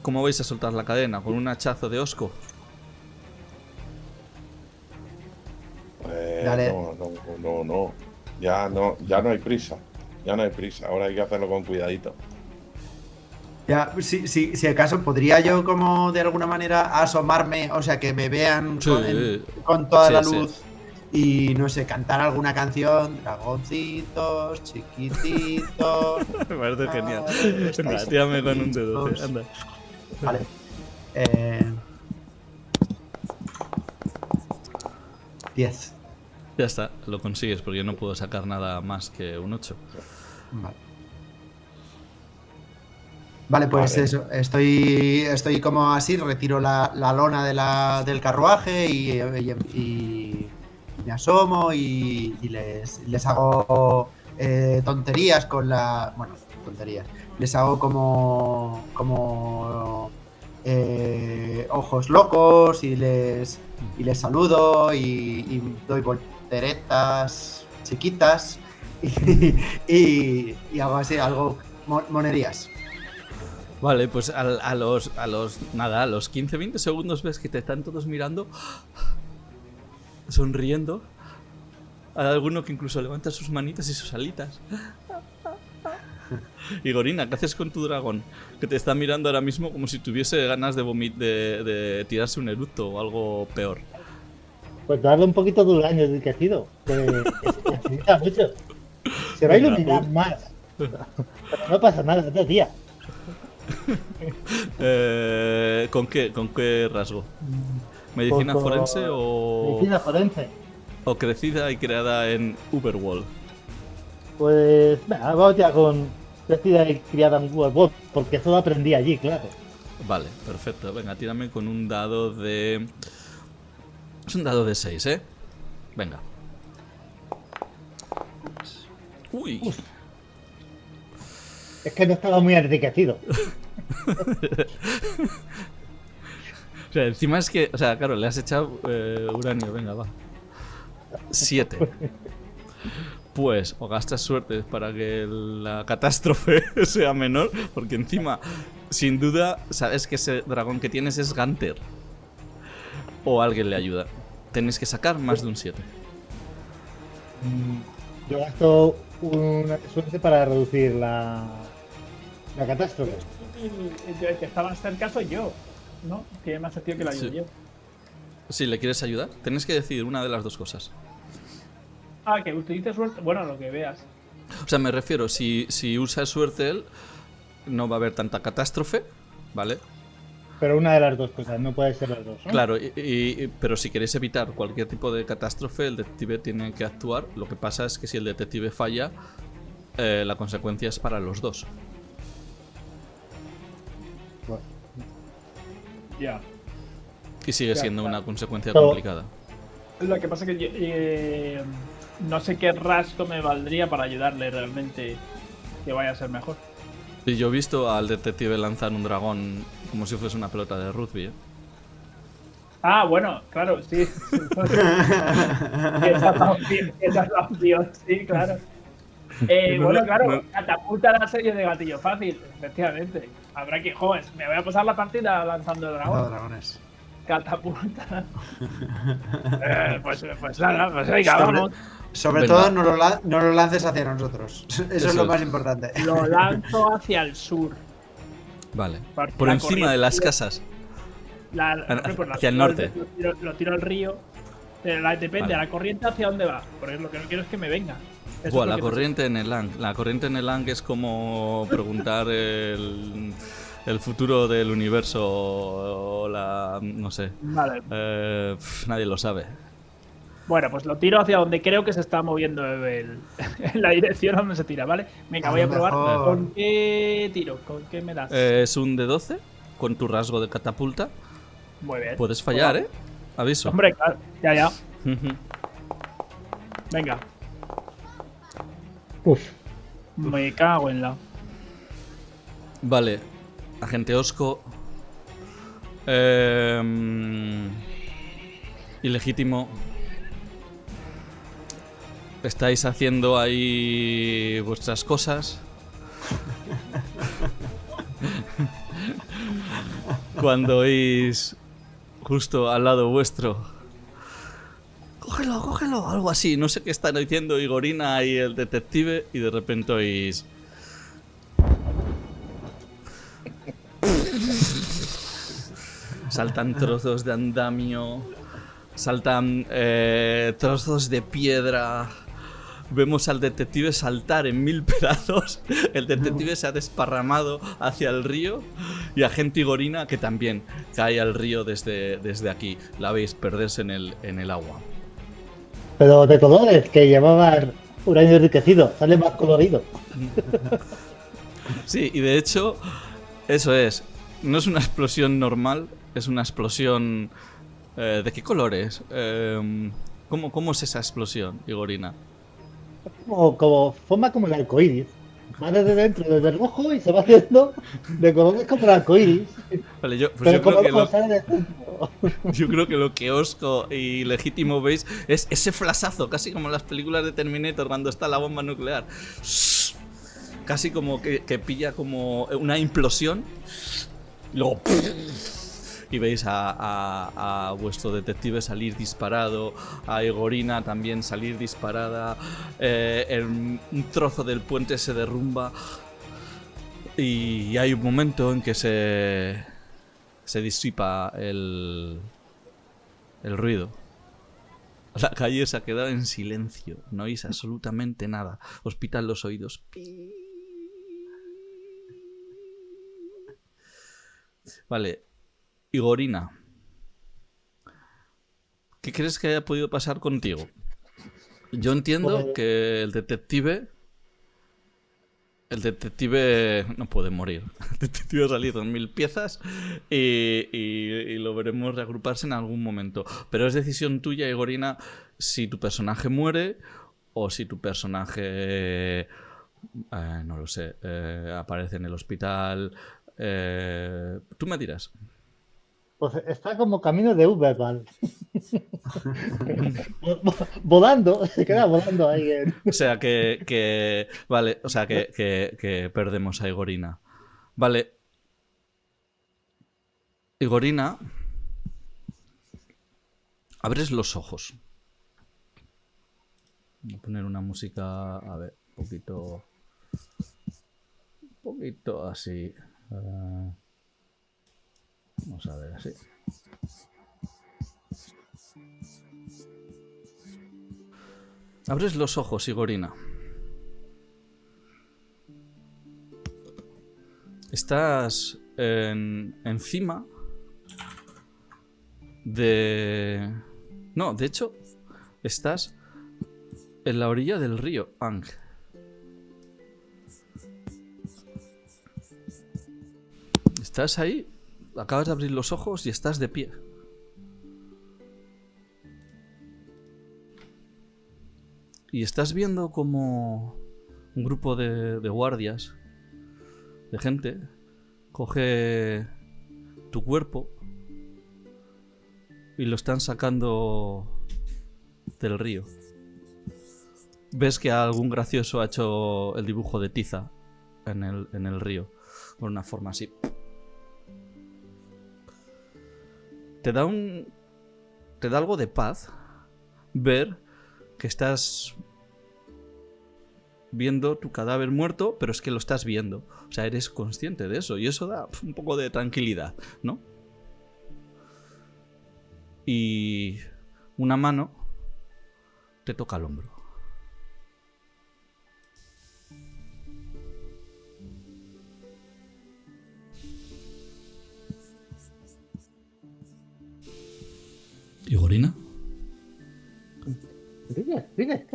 ¿Cómo vais a soltar la cadena? ¿Con un hachazo de osco? Dale. No. Ya no hay prisa. Ahora hay que hacerlo con cuidadito. Ya, si acaso podría yo como de alguna manera asomarme, o sea, que me vean Sí. con toda Sí, la sí. luz y no sé, cantar alguna canción, dragoncitos, chiquititos. Me parece genial. estáis Venga, tírame con un dedo. chiquititos. Anda. Vale. 10. Ya está, lo consigues porque yo no puedo sacar nada más que un 8. Vale. Vale, pues Vale. eso, estoy como así, retiro la lona del carruaje y me asomo y les hago tonterías con la... Bueno, tonterías. Les hago como ojos locos y les saludo y doy volteretas chiquitas y hago así, algo, monerías. Vale, pues a los 15-20 segundos ves que te están todos mirando, sonriendo. Hay alguno que incluso levanta sus manitas y sus alitas. Y Gorina, ¿qué haces con tu dragón? Que te está mirando ahora mismo como si tuviese ganas de tirarse un eructo o algo peor. Pues darle un poquito de uranio enriquecido, que se tranquiliza mucho. Se va a iluminar más. Pero no pasa nada, es día. ¿Con qué rasgo? ¿Medicina Con- forense o Medicina forense. crecida y creada en Uberwall? Pues, venga, vamos ya con crecida y criada en Google, porque eso lo aprendí allí, claro. Vale, perfecto. Venga, tírame con un dado de... Es un dado de 6, ¿eh? Venga. Uy. Es que no estaba muy enriquecido. O sea, encima es que... O sea, claro, le has echado uranio. Venga, va. 7. Pues o gastas suerte para que la catástrofe sea menor, porque encima, sin duda, sabes que ese dragón que tienes es Gunter. O alguien le ayuda. Tenéis que sacar más de un 7. Yo gasto una suerte para reducir la catástrofe. El que está más cerca soy yo, ¿no? Tiene más sentido que la ayude Sí. yo. Si le quieres ayudar, tenéis que decidir una de las dos cosas. Ah, que utilice suerte. Bueno, lo que veas. O sea, me refiero, si usa suerte él, no va a haber tanta catástrofe, ¿vale? Pero una de las dos cosas, no puede ser las dos, ¿no? Claro, pero si queréis evitar cualquier tipo de catástrofe, el detective tiene que actuar. Lo que pasa es que si el detective falla, la consecuencia es para los dos. Bueno, Ya. Y sigue Ya, siendo claro. una consecuencia Pero- complicada. Lo que pasa es que no sé qué rasgo me valdría para ayudarle realmente que vaya a ser mejor. Y yo he visto al detective lanzar un dragón como si fuese una pelota de rugby, ¿eh? Ah, bueno, claro, sí. Esa es la opción, sí, claro. Bueno, claro, catapulta la serie de gatillo fácil, efectivamente. Habrá que, joder, me voy a pasar la partida lanzando el Los dragón. dragones. Catapulta. Pues nada, pues venga, vamos. Sobre Venga. todo no lo lances hacia nosotros. Eso es lo es. más importante. Lo lanzo hacia el sur. Vale. Porque Por la encima corriente- de las casas. Hacia el norte. Lo tiro al río. Depende, Vale. la corriente hacia dónde va. Porque lo que no quiero es que me venga. Eso Buah, es lo la que no sé. corriente en el Lang. La corriente en el Lang es como preguntar el futuro del universo o la... no sé. Vale. Nadie lo sabe. Bueno, pues lo tiro hacia donde creo que se está moviendo en la dirección a donde se tira, ¿vale? Venga, A voy a lo probar. mejor- ¿Con qué tiro? ¿Con qué me das? Es un de 12 con tu rasgo de catapulta. Muy bien. Puedes fallar, ¿eh? Aviso. Hombre, claro. Ya. Venga. Uf. Me cago en la. Vale. Agente Osco. Ilegítimo. Estáis haciendo ahí vuestras cosas. Cuando oís justo al lado vuestro, cógelo, algo así. No sé qué están diciendo Igorina y el detective, y de repente oís. Saltan trozos de andamio, saltan trozos de piedra. Vemos al detective saltar en 1000 pedazos. El detective se ha desparramado hacia el río. Y Agente Igorina, que también cae al río desde aquí. La veis perderse en el agua. Pero de colores, que llevaban un año enriquecido, sale más colorido. Sí, y de hecho, eso es. No es una explosión normal, es una explosión... ¿de qué colores? ¿Cómo es esa explosión, Igorina? Forma como el arcoíris. Va desde dentro, desde el rojo, y se va haciendo de colores como el arcoíris. Vale, yo Pero creo que como sale de dentro. yo creo que lo que Osco y Legítimo veis es ese flashazo, casi como en las películas de Terminator cuando está la bomba nuclear. Casi como que pilla como una implosión. Y luego... Y veis a vuestro detective salir disparado, a Igorina también salir disparada, un trozo del puente se derrumba y hay un momento en que se disipa el ruido. La calle se ha quedado en silencio, no oís absolutamente nada. Os pitan los oídos. Vale. Igorina, ¿qué crees que haya podido pasar contigo? Yo entiendo que el detective no puede morir. El detective ha salido en 1000 piezas y lo veremos reagruparse en algún momento. Pero es decisión tuya, Igorina, si tu personaje muere o si tu personaje, no lo sé, aparece en el hospital. Tú me dirás. Pues está como camino de Uberman. Volando, se queda volando ahí. O sea que vale, o sea que perdemos a Igorina. Vale. Igorina, abres los ojos. Voy a poner una música, a ver, un poquito así. Vamos a ver así. Abres los ojos, Igorina. Estás encima de... No, de hecho, estás en la orilla del río Ang. Estás ahí, acabas de abrir los ojos y estás de pie. Y estás viendo como un grupo de guardias, de gente, coge tu cuerpo y lo están sacando del río. Ves que algún gracioso ha hecho el dibujo de tiza en el río, con una forma así. Te da algo de paz ver que estás viendo tu cadáver muerto, pero es que lo estás viendo. O sea, eres consciente de eso y eso da un poco de tranquilidad, ¿no? Y una mano te toca el hombro. ¿Igorina? Dime.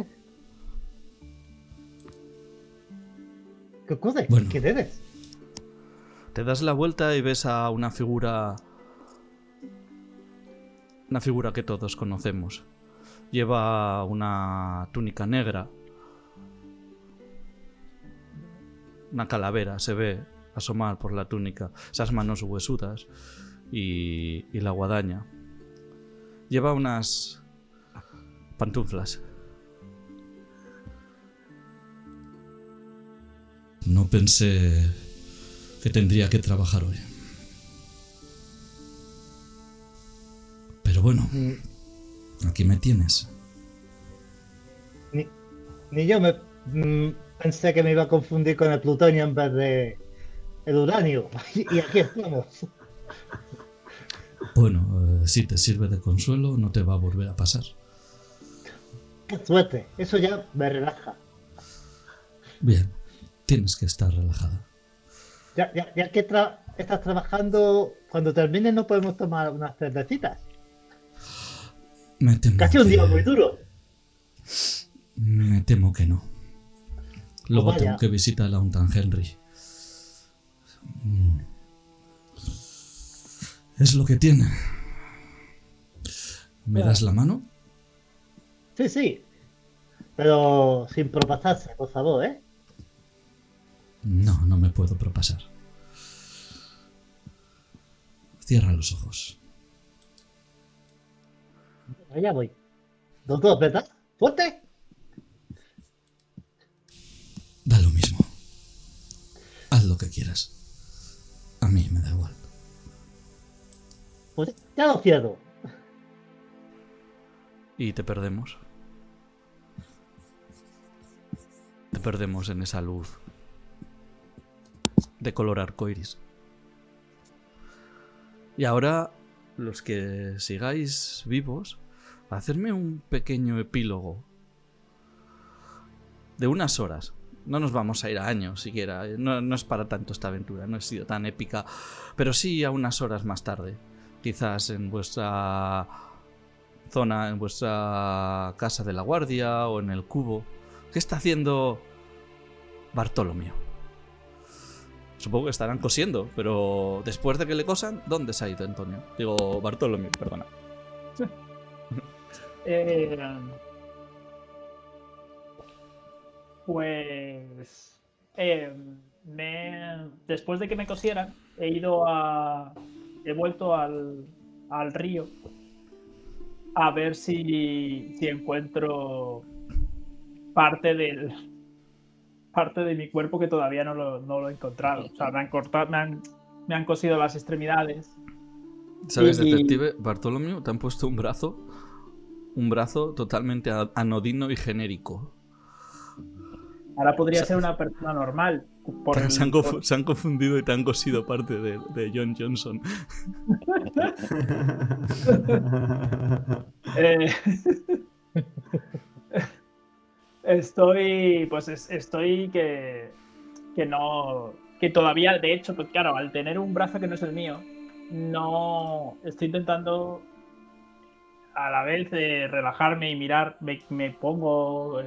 ¿Qué ocurre? Bueno. ¿Quién eres? Te das la vuelta y ves a una figura... Una figura que todos conocemos. Lleva una túnica negra. Una calavera se ve asomar por la túnica. Esas manos huesudas y la guadaña. Lleva unas pantuflas. No pensé que tendría que trabajar hoy. Pero bueno, aquí me tienes. Ni yo pensé que me iba a confundir con el plutonio en vez de el uranio. Y aquí estamos. Bueno, si te sirve de consuelo, no te va a volver a pasar. Qué suerte, eso ya me relaja. Bien, tienes que estar relajada. Ya que estás trabajando, cuando termines no podemos tomar unas cervecitas. Me temo Casi un día muy duro. Me temo que no. Luego Vaya. tengo que visitar a un tan Henry. Es lo que tiene. ¿Me das la mano? Sí. Pero sin propasarse, por favor, ¿eh? No, no me puedo propasar. Cierra los ojos. Allá voy. Los dos, ¿verdad? ¡Fuerte! Da lo mismo. Haz lo que quieras. A mí me da igual. Pues ya lo cierro. Y te perdemos. Te perdemos en esa luz de color arcoiris. Y ahora, los que sigáis vivos, hacerme un pequeño epílogo de unas horas. No nos vamos a ir a años siquiera. No es para tanto esta aventura. No ha sido tan épica. Pero sí a unas horas más tarde. Quizás en vuestra zona, en vuestra casa de la guardia o en el cubo. ¿Qué está haciendo Bartolomeo? Supongo que estarán cosiendo, pero después de que le cosan, ¿dónde se ha ido Antonio? Digo, Bartolomeo, perdona. Pues después de que me cosieran, he vuelto al río a ver si encuentro parte de mi cuerpo que todavía no lo he encontrado. O sea, me han cosido las extremidades. ¿Sabes, detective? Bartolomeo, te han puesto un brazo totalmente anodino y genérico. Ahora podría ser una persona normal. Se han confundido y te han cosido parte de John Johnson. Estoy que todavía, de hecho, pues claro, al tener un brazo que no es el mío, no estoy intentando a la vez relajarme y mirar. Me pongo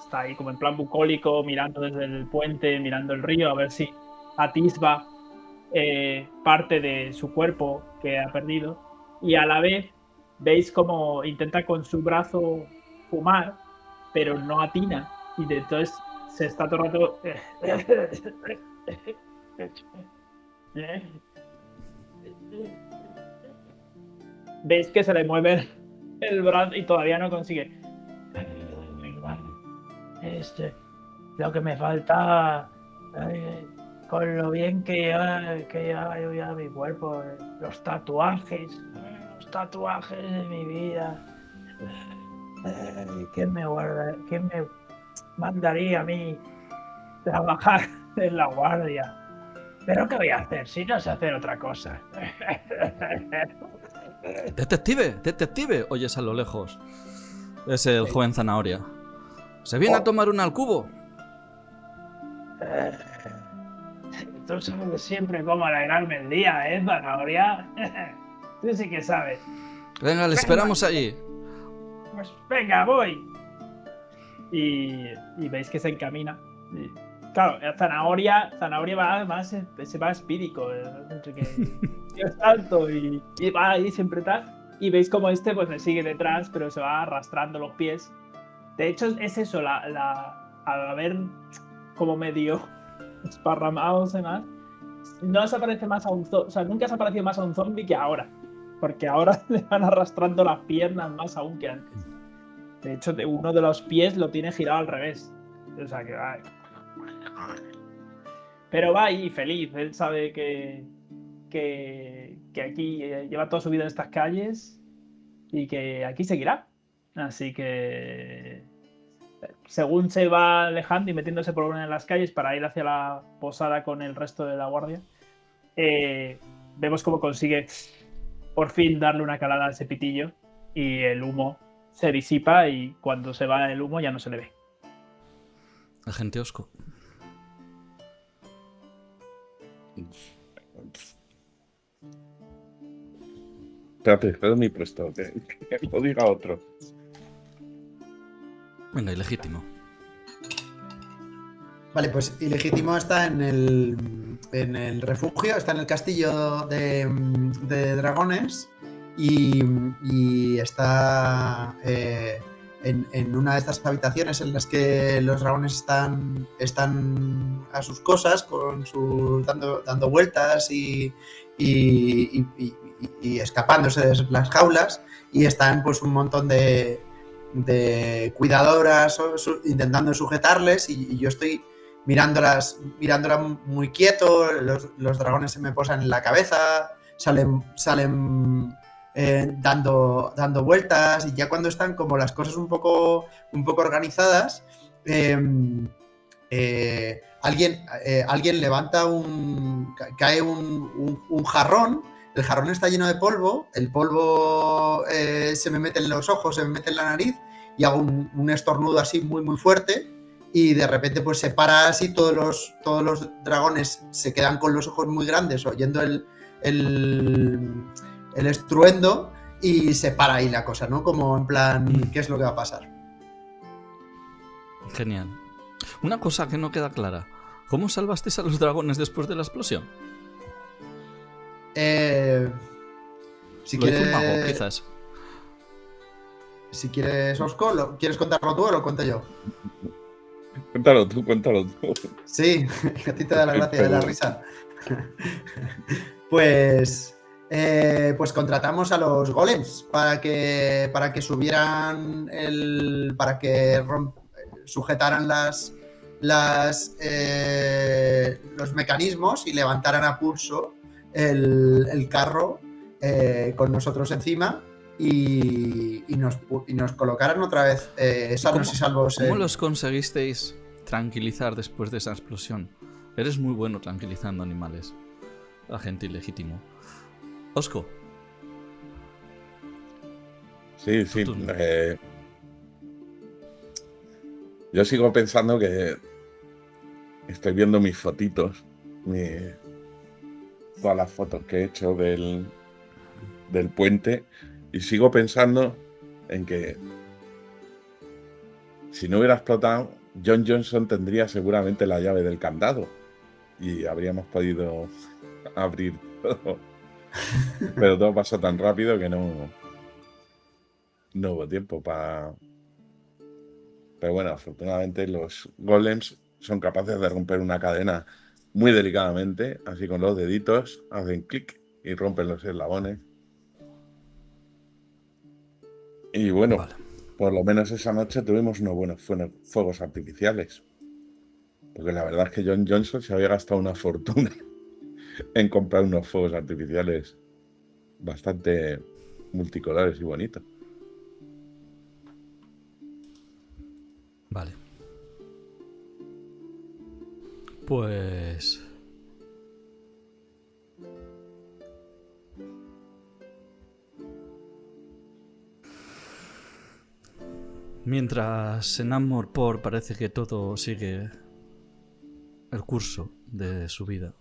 está ahí como en plan bucólico, mirando desde el puente, mirando el río, a ver si atisba parte de su cuerpo que ha perdido. Y a la vez veis como intenta con su brazo fumar, pero no atina. Y entonces se está todo el rato... Veis que se le mueve el brazo y todavía no consigue. Lo que me falta, con lo bien que lleva yo ya mi cuerpo, los tatuajes de mi vida. ¿Quién me mandaría a mí trabajar en la guardia? ¿Pero qué voy a hacer si no sé hacer otra cosa? ¡Detective! Oyes a lo lejos. Es el joven Zanahoria. ¿Se viene a tomar una al cubo? Tú sabes siempre cómo alegrarme el día, ¿eh, Zanahoria? Tú sí que sabes. Venga, le esperamos allí. Pues venga, voy. Y veis que se encamina. Claro, Zanahoria va además, se va espírico. Entre que yo salto y va ahí siempre tal. Y veis como pues me sigue detrás, pero se va arrastrando los pies. De hecho, es eso, al haber como medio esparramados y demás, no se parece más a un zombie. O sea, nunca se ha parecido más a un zombie que ahora. Porque ahora le van arrastrando las piernas más aún que antes. De hecho, uno de los pies lo tiene girado al revés. O sea, que va. Pero va ahí feliz. Él sabe que aquí lleva toda su vida en estas calles y que aquí seguirá. Así que según se va alejando y metiéndose por una de las calles para ir hacia la posada con el resto de la guardia, vemos cómo consigue por fin darle una calada a ese pitillo y el humo se disipa y cuando se va el humo ya no se le ve. Agente Osco. Espérate mi puesto, que lo diga otro. Venga, ilegítimo. Vale, pues Ilegítimo está en el refugio, está en el castillo de dragones y está en una de estas habitaciones en las que los dragones están a sus cosas, dando vueltas y escapándose de las jaulas, y están pues un montón de cuidadoras intentando sujetarles y yo estoy mirándolas muy quieto. Los dragones se me posan en la cabeza, salen dando vueltas, y ya cuando están como las cosas un poco organizadas, alguien levanta cae un jarrón. El jarrón está lleno de polvo, el polvo se me mete en los ojos, se me mete en la nariz y hago un estornudo así muy muy fuerte, y de repente pues se para así, todos los dragones se quedan con los ojos muy grandes oyendo el estruendo, y se para ahí la cosa, ¿no? Como en plan, ¿qué es lo que va a pasar? Genial. Una cosa que no queda clara. ¿Cómo salvasteis a los dragones después de la explosión? Si Lo hizo quieres, un mago, quizás. Si quieres, Osco, ¿quieres contarlo tú o lo cuento yo? Cuéntalo tú. Sí, que a ti te da la gracia de la risa. Pues contratamos a los golems para que subieran para que sujetaran los mecanismos y levantaran a pulso el carro con nosotros encima, y nos colocaran otra vez sanos y salvos. ¿Cómo los conseguisteis tranquilizar después de esa explosión? Eres muy bueno tranquilizando animales, agente ilegítimo. Osco. Sí. Yo sigo pensando que estoy viendo mis fotitos, todas las fotos que he hecho del puente, y sigo pensando en que si no hubiera explotado, John Johnson tendría seguramente la llave del candado y habríamos podido abrir todo. Pero todo pasó tan rápido que no hubo tiempo para... Pero bueno, afortunadamente los golems son capaces de romper una cadena muy delicadamente, así con los deditos, hacen clic y rompen los eslabones. Y bueno, vale. Por lo menos esa noche tuvimos unos buenos fuegos artificiales. Porque la verdad es que John Johnson se había gastado una fortuna en comprar unos fuegos artificiales bastante multicolores y bonitos. Vale. Pues... mientras en Amarpor parece que todo sigue el curso de su vida.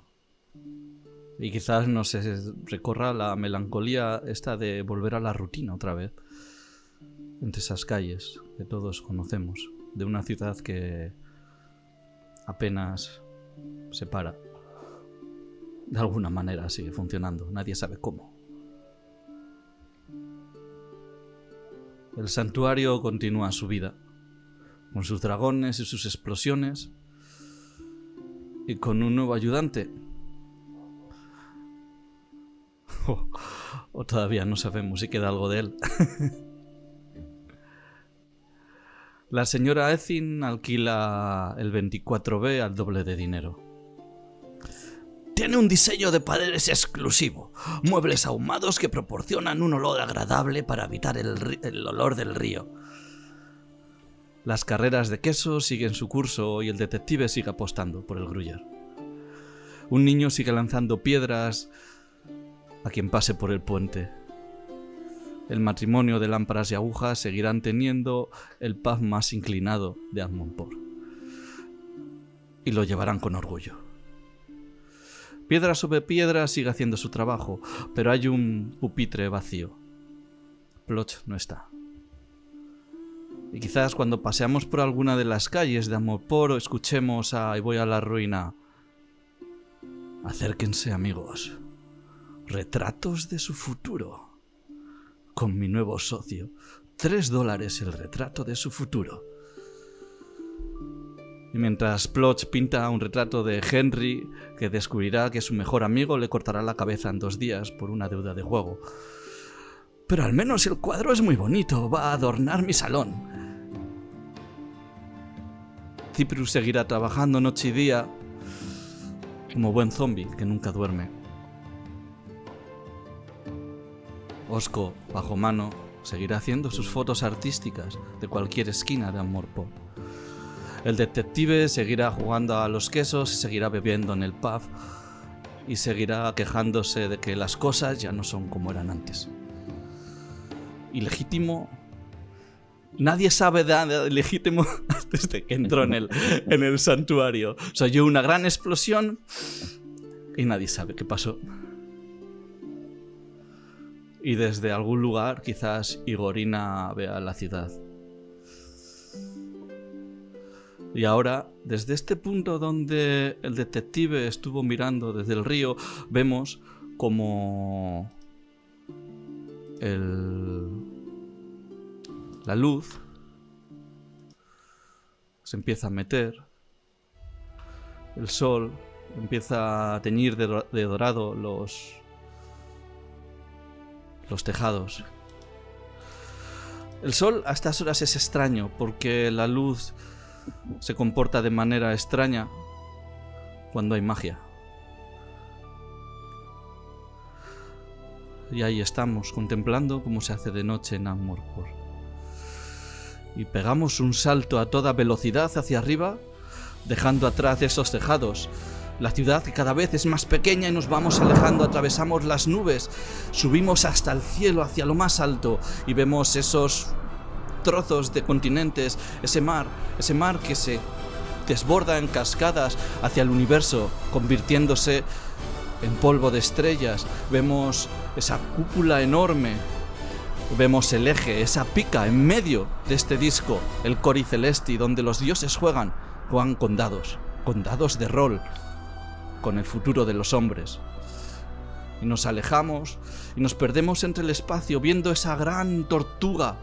Y quizás no se recorra la melancolía esta de volver a la rutina otra vez. Entre esas calles que todos conocemos. De una ciudad que apenas se para. De alguna manera sigue funcionando, nadie sabe cómo. El santuario continúa su vida, con sus dragones y sus explosiones, y con un nuevo ayudante. O todavía no sabemos si queda algo de él. La señora Ethin alquila el 24B al doble de dinero. Tiene un diseño de paredes exclusivo, muebles ahumados que proporcionan un olor agradable para evitar el olor del río. Las carreras de queso siguen su curso y el detective sigue apostando por el Gruyère. Un niño sigue lanzando piedras a quien pase por el puente. El matrimonio de lámparas y agujas seguirán teniendo el pub más inclinado de Ankh-Morpork. Y lo llevarán con orgullo. Piedra sobre piedra sigue haciendo su trabajo, pero hay un pupitre vacío. Plotch no está. Y quizás cuando paseamos por alguna de las calles de Ankh-Morpork escuchemos a "Y voy a la ruina". Acérquense, amigos. Retratos de su futuro. Con mi nuevo socio. $3 el retrato de su futuro. Y mientras Plotch pinta un retrato de Henry, que descubrirá que su mejor amigo le cortará la cabeza en 2 días por una deuda de juego. Pero al menos el cuadro es muy bonito, va a adornar mi salón. Cyprus seguirá trabajando noche y día, como buen zombie que nunca duerme. Osko, bajo mano, seguirá haciendo sus fotos artísticas de cualquier esquina de Ankh-Morpork. El detective seguirá jugando a los quesos, seguirá bebiendo en el pub y seguirá quejándose de que las cosas ya no son como eran antes. Ilegítimo. Nadie sabe de legítimo desde que entró en el santuario. Se oyó una gran explosión y nadie sabe qué pasó. Y desde algún lugar quizás Igorina vea la ciudad. Y ahora, desde este punto donde el detective estuvo mirando desde el río, vemos como la luz se empieza a meter, el sol empieza a teñir de dorado los tejados. El sol a estas horas es extraño porque la luz se comporta de manera extraña cuando hay magia. Y ahí estamos, contemplando cómo se hace de noche en Ankh-Morpork. Y pegamos un salto a toda velocidad hacia arriba, dejando atrás esos tejados. La ciudad cada vez es más pequeña y nos vamos alejando, atravesamos las nubes, subimos hasta el cielo, hacia lo más alto, y vemos esos trozos de continentes, ese mar que se desborda en cascadas hacia el universo, convirtiéndose en polvo de estrellas. Vemos esa cúpula enorme, vemos el eje, esa pica en medio de este disco, el Cori Celesti, donde los dioses juegan con dados de rol, con el futuro de los hombres. Y nos alejamos y nos perdemos entre el espacio viendo esa gran tortuga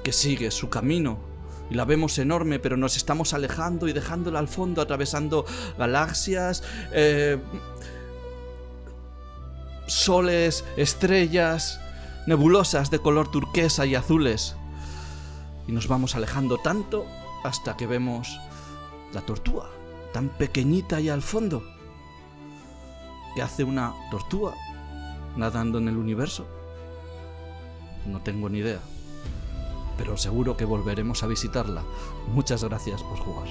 que sigue su camino, y la vemos enorme, pero nos estamos alejando y dejándola al fondo, atravesando galaxias, soles, estrellas, nebulosas de color turquesa y azules, y nos vamos alejando tanto hasta que vemos la tortuga, tan pequeñita y al fondo. ¿Qué hace una tortuga nadando en el universo? No tengo ni idea, pero seguro que volveremos a visitarla. Muchas gracias por jugar.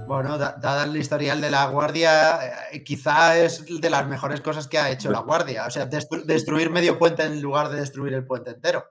Bueno, dada el historial de la Guardia, quizá es de las mejores cosas que ha hecho la Guardia. O sea, destruir medio puente en lugar de destruir el puente entero.